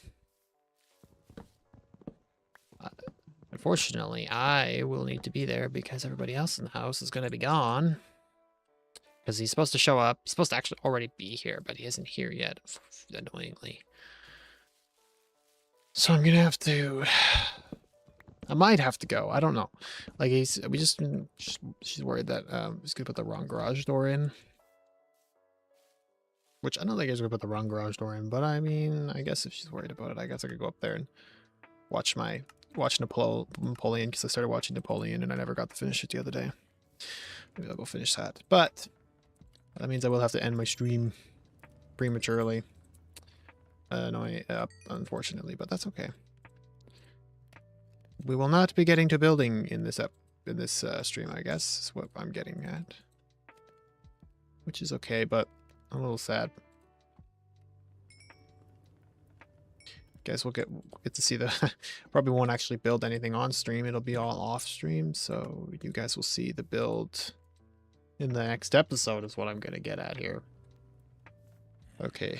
unfortunately, I will need to be there because everybody else in the house is going to be gone. Because he's supposed to show up. He's supposed to actually already be here, but he isn't here yet, annoyingly. So I'm going to have to... I might have to go. I don't know. Like, she's worried that he's going to put the wrong garage door in. Which I don't think he's going to put the wrong garage door in, but I mean, I guess if she's worried about it, I guess I could go up there and watch Napoleon, because I started watching Napoleon and I never got to finish it the other day. Maybe I'll go finish that. But that means I will have to end my stream prematurely. Unfortunately, but that's okay. We will not be getting to building in this stream, I guess, is what I'm getting at. Which is okay, but I'm a little sad. Guys, we'll get to see the... Probably won't actually build anything on stream. It'll be all off stream, so you guys will see the build in the next episode is what I'm going to get at here. Okay,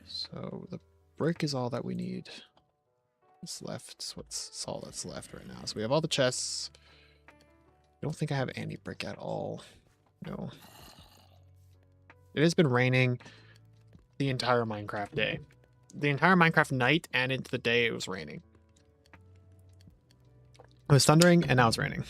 so the brick is all that we need. What's left? What's all that's left right now? So we have all the chests. I don't think I have any brick at all. No. It has been raining the entire Minecraft day. The entire Minecraft night and into the day it was raining. It was thundering and now it's raining.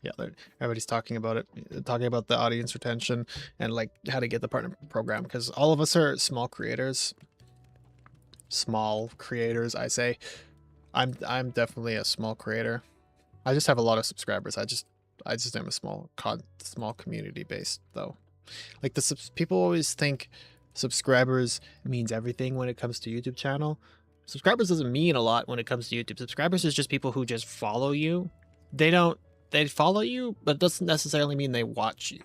Yeah, everybody's talking about it, talking about the audience retention and like how to get the partner program, because all of us are small creators. Small creators, I say. I'm definitely a small creator. I just have a lot of subscribers. I just am a small community based though. Like people always think subscribers means everything when it comes to YouTube channel. Subscribers doesn't mean a lot when it comes to YouTube. Subscribers is just people who just follow you. They follow you, but doesn't necessarily mean they watch you.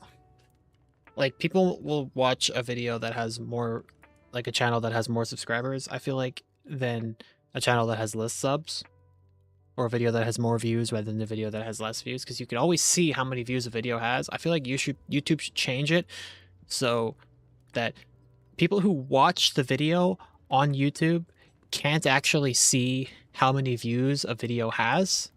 Like people will watch a video that has more, like a channel that has more subscribers, I feel like, than a channel that has less subs, or a video that has more views rather than a video that has less views, because you can always see how many views a video has. I feel like YouTube should change it so that people who watch the video on YouTube can't actually see how many views a video has.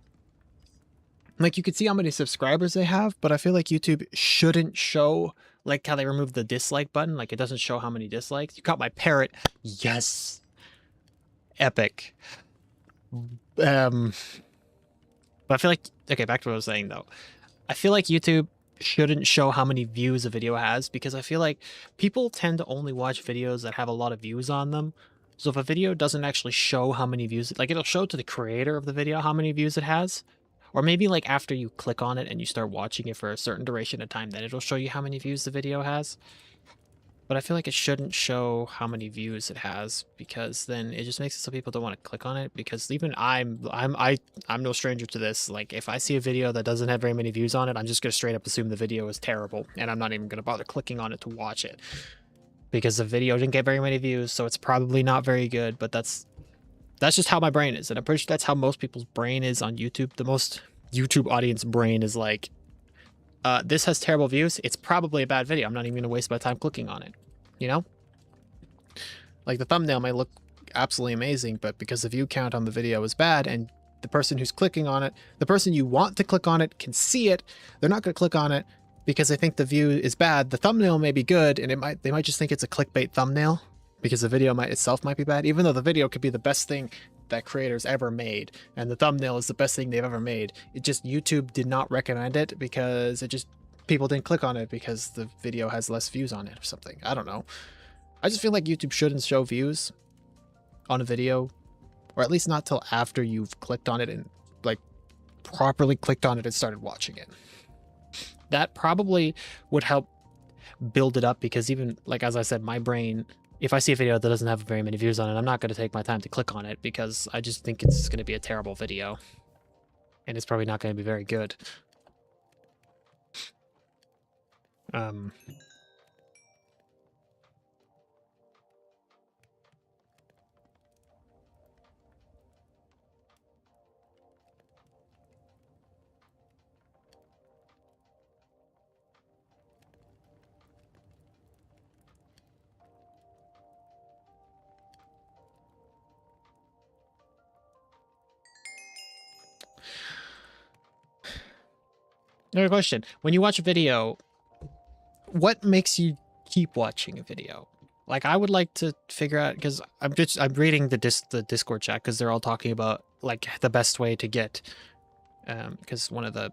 Like you could see how many subscribers they have, but I feel like YouTube shouldn't show, like how they removed the dislike button. Like it doesn't show how many dislikes. You caught my parrot. Yes. Epic. But I feel like, okay, back to what I was saying though. I feel like YouTube shouldn't show how many views a video has, because I feel like people tend to only watch videos that have a lot of views on them. So if a video doesn't actually show how many views, like it'll show to the creator of the video how many views it has, or maybe like after you click on it and you start watching it for a certain duration of time, then it'll show you how many views the video has. But I feel like it shouldn't show how many views it has, because then it just makes it so people don't want to click on it. Because even I'm no stranger to this. Like if I see a video that doesn't have very many views on it, I'm just gonna straight up assume the video is terrible, and I'm not even gonna bother clicking on it to watch it, because the video didn't get very many views, so it's probably not very good. But that's just how my brain is, and I'm pretty sure that's how most people's brain is on YouTube. The most YouTube audience brain is like, this has terrible views, it's probably a bad video. I'm not even gonna waste my time clicking on it. You know? Like the thumbnail might look absolutely amazing, but because the view count on the video is bad, and the person who's clicking on it, the person you want to click on it can see it, they're not gonna click on it because they think the view is bad. The thumbnail may be good, and they might just think it's a clickbait thumbnail because the video itself might be bad, even though the video could be the best thing that creators ever made, and the thumbnail is the best thing they've ever made. It just, YouTube did not recommend it because people didn't click on it because the video has less views on it or something. I don't know. I just feel like YouTube shouldn't show views on a video, or at least not till after you've clicked on it and like properly clicked on it and started watching it. That probably would help build it up, because even like, as I said, my brain, if I see a video that doesn't have very many views on it, I'm not going to take my time to click on it, because I just think it's going to be a terrible video, and it's probably not going to be very good. Another question. When you watch a video, what makes you keep watching a video? Like, I would like to figure out, because I'm reading the Discord chat, because they're all talking about like the best way to get, because one of the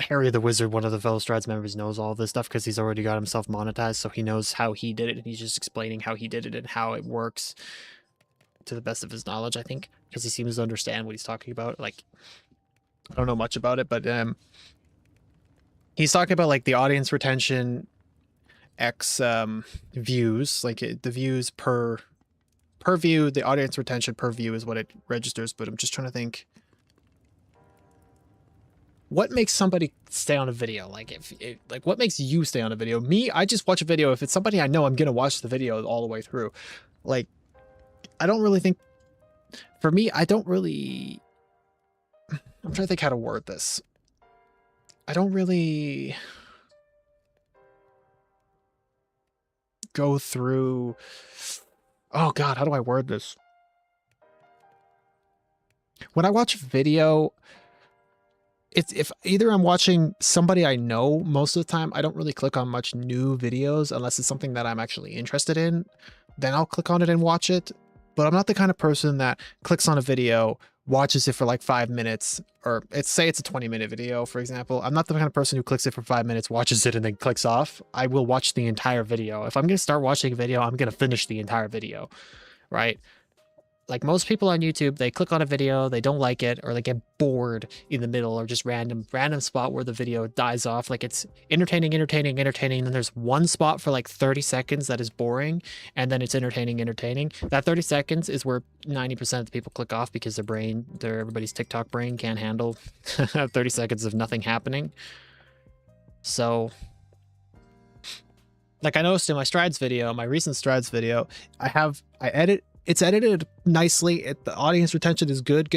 Harry the Wizard, one of the fellow Strides members, knows all this stuff because he's already got himself monetized, so he knows how he did it, and he's just explaining how he did it and how it works to the best of his knowledge, I think, because he seems to understand what he's talking about. Like, I don't know much about it, but he's talking about like the audience retention X views, like the views per view, the audience retention per view is what it registers. But I'm just trying to think, what makes somebody stay on a video? Like like what makes you stay on a video? Me, I just watch a video if it's somebody I know, I'm gonna watch the video all the way through. Like, I don't really think, for me, I don't really, I'm trying to think how to word this. I don't really go through, oh god, how do I word this? When I watch a video, it's if either I'm watching somebody I know, most of the time I don't really click on much new videos unless it's something that I'm actually interested in. Then I'll click on it and watch it. But I'm not the kind of person that clicks on a video watches it for like 5 minutes, or say it's a 20-minute video, for example. I'm not the kind of person who clicks it for 5 minutes, watches it, and then clicks off. I will watch the entire video. If I'm going to start watching a video, I'm going to finish the entire video, right? Like most people on YouTube, they click on a video, they don't like it, or they get bored in the middle, or just random spot where the video dies off. Like it's entertaining, and then there's one spot for like 30 seconds that is boring, and then it's entertaining. That 30 seconds is where 90% of the people click off because everybody's TikTok brain can't handle 30 seconds of nothing happening. So, like I noticed in my strides video, my recent strides video, it's edited nicely. The audience retention is good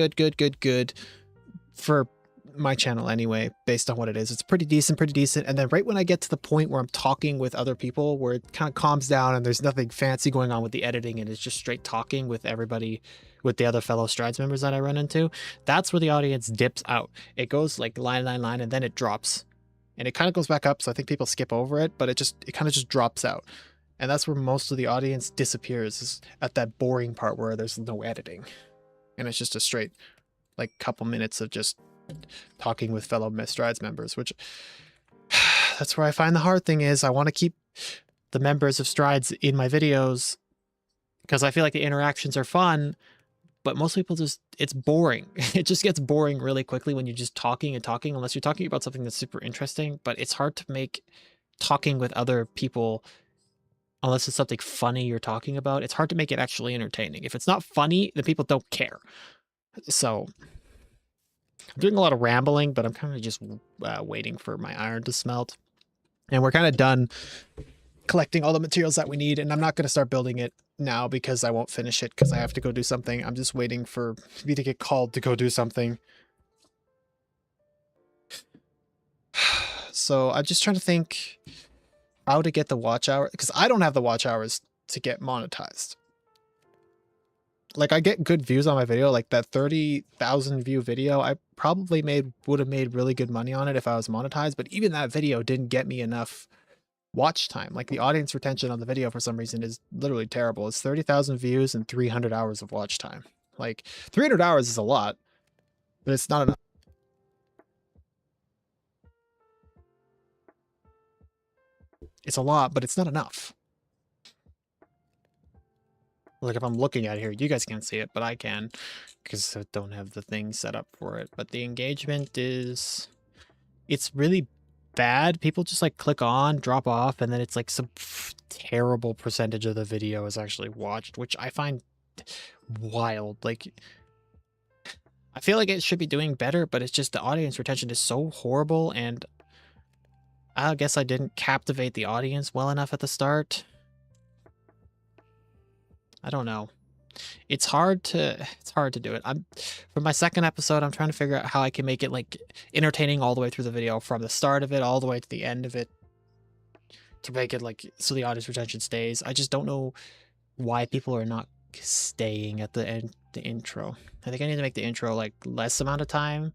for my channel anyway, based on what it is. It's pretty decent. And then right when I get to the point where I'm talking with other people, where it kind of calms down and there's nothing fancy going on with the editing, and it's just straight talking with everybody, with the other fellow strides members that I run into, that's where the audience dips out. It goes like line, and then it drops. And it kind of goes back up, so I think people skip over it, but it kind of just drops out. And that's where most of the audience disappears, is at that boring part where there's no editing. And it's just a straight, like, couple minutes of just talking with fellow Strides members, which that's where I find the hard thing is I want to keep the members of Strides in my videos because I feel like the interactions are fun, but most people it's boring. It just gets boring really quickly when you're just talking, unless you're talking about something that's super interesting, but it's hard to make talking with other people, unless it's something funny you're talking about, it's hard to make it actually entertaining. If it's not funny, then people don't care. So I'm doing a lot of rambling, but I'm kind of just waiting for my iron to smelt. And we're kind of done collecting all the materials that we need, and I'm not going to start building it now because I won't finish it because I have to go do something. I'm just waiting for me to get called to go do something. So I'm just trying to think how to get the watch hour, because I don't have the watch hours to get monetized. Like, I get good views on my video, like that 30,000 view video, I probably would have made really good money on it if I was monetized, but even that video didn't get me enough watch time. Like, the audience retention on the video for some reason is literally terrible. It's 30,000 views and 300 hours of watch time. Like, 300 hours is a lot, but it's not enough. It's a lot, but it's not enough. Like, if I'm looking at it here, you guys can't see it, but I can, because I don't have the thing set up for it. But the engagement it's really bad. People just like click on, drop off, and then it's like some terrible percentage of the video is actually watched, which I find wild. Like, I feel like it should be doing better, but it's just the audience retention is so horrible, and I guess I didn't captivate the audience well enough at the start. I don't know. It's hard to do it. For my second episode, I'm trying to figure out how I can make it like entertaining all the way through the video, from the start of it all the way to the end of it, to make it like so the audience retention stays. I just don't know why people are not staying at the end, the intro. I think I need to make the intro like less amount of time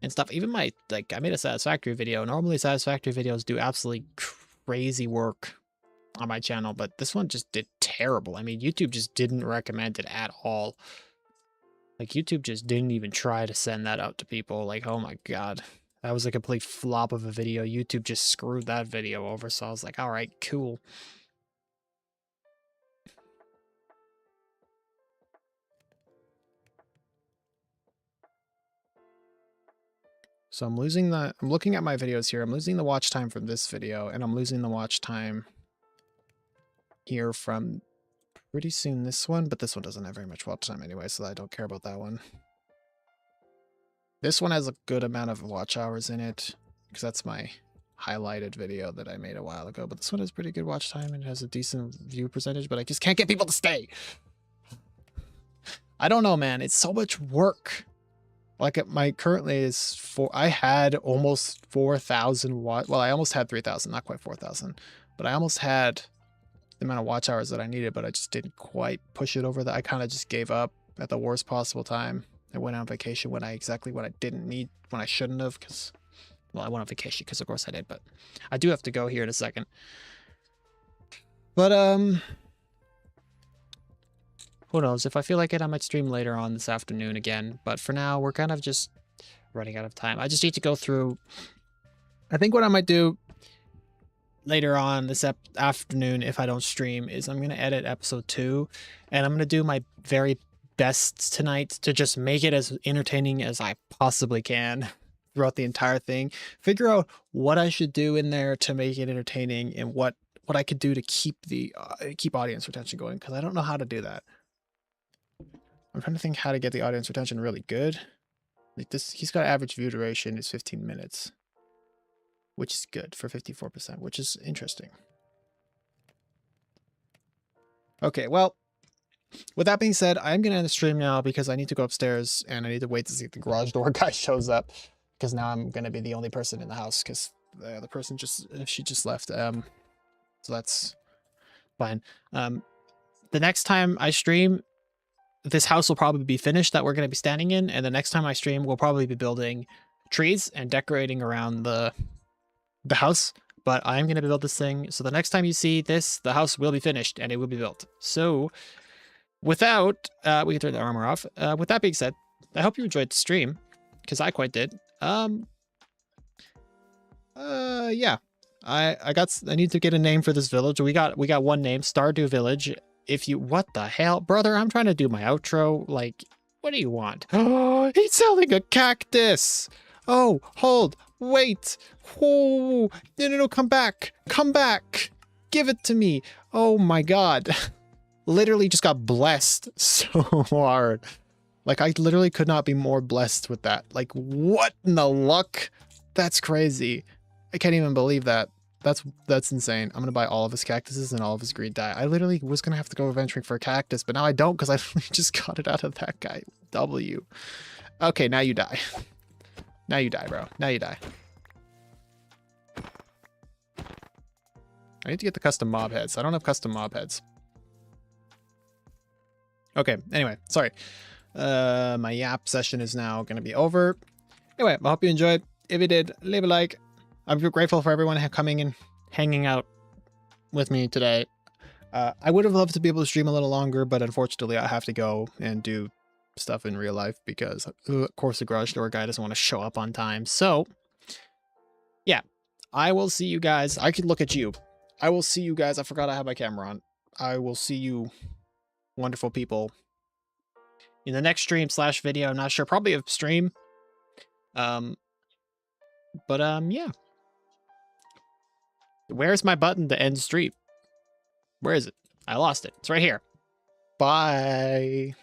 and stuff. Even I made a satisfactory video. Normally satisfactory videos do absolutely crazy work on my channel, but this one just did terrible. I mean, YouTube just didn't recommend it at all. Like, YouTube just didn't even try to send that out to people. Like, oh my god, that was a complete flop of a video. YouTube just screwed that video over. So I was like, all right, cool. So I'm looking at my videos here. I'm losing the watch time from this video, and I'm losing the watch time here from pretty soon this one, but this one doesn't have very much watch time anyway, so I don't care about that one. This one has a good amount of watch hours in it, because that's my highlighted video that I made a while ago, but this one has pretty good watch time and has a decent view percentage, but I just can't get people to stay. I don't know, man. It's so much work. Like, my currently is I had almost 4,000 watch. Well, I almost had 3,000, not quite 4,000, but I almost had the amount of watch hours that I needed, but I just didn't quite push it over that. I kind of just gave up at the worst possible time. I went on vacation when I didn't need, when I shouldn't have, because, well, I went on vacation because of course I did, but I do have to go here in a second. But Who knows? If I feel like it, I might stream later on this afternoon again. But for now, we're kind of just running out of time. I just need to go through. I think what I might do later on this afternoon, if I don't stream, is I'm going to edit episode 2. And I'm going to do my very best tonight to just make it as entertaining as I possibly can throughout the entire thing. Figure out what I should do in there to make it entertaining and what I could do to keep the keep audience retention going, because I don't know how to do that. I'm trying to think how to get the audience retention really good. Like this, he's got average view duration is 15 minutes, which is good for 54%, which is interesting. Okay, well, with that being said, I'm going to end the stream now because I need to go upstairs and I need to wait to see if the garage door guy shows up, because now I'm going to be the only person in the house because the other person she just left. So that's fine. The next time I stream, this house will probably be finished that we're going to be standing in, and the next time I stream, we'll probably be building trees and decorating around the house. But I'm going to build this thing, so the next time you see this, the house will be finished and it will be built. So without we can turn the armor off. With that being said, I hope you enjoyed the stream, because I quite did. Yeah, I need to get a name for this village. We got one name, Stardew Village. If you, what the hell, brother? I'm trying to do my outro. Like, what do you want? Oh, he's selling a cactus. Oh, hold, wait. Oh, no, come back, give it to me. Oh my God, literally just got blessed so hard. Like, I literally could not be more blessed with that. Like, what in the luck? That's crazy. I can't even believe that. That's insane. I'm gonna buy all of his cactuses and all of his green dye. I literally was gonna have to go adventuring for a cactus, but now I don't, because I just got it out of that guy. W. Okay, now you die. Now you die, bro. Now you die. I need to get the custom mob heads. I don't have custom mob heads. Okay, anyway, sorry. My yap session is now gonna be over. Anyway, I hope you enjoyed. If you did, leave a like. I'm grateful for everyone coming and hanging out with me today. I would have loved to be able to stream a little longer, but unfortunately I have to go and do stuff in real life because, of course, the garage door guy doesn't want to show up on time. So, yeah, I will see you guys. I could look at you. I will see you guys. I forgot I have my camera on. I will see you, wonderful people, in the next stream / video. I'm not sure. Probably a stream. Yeah. Where's my button to end stream? Where is it? I lost it. It's right here. Bye.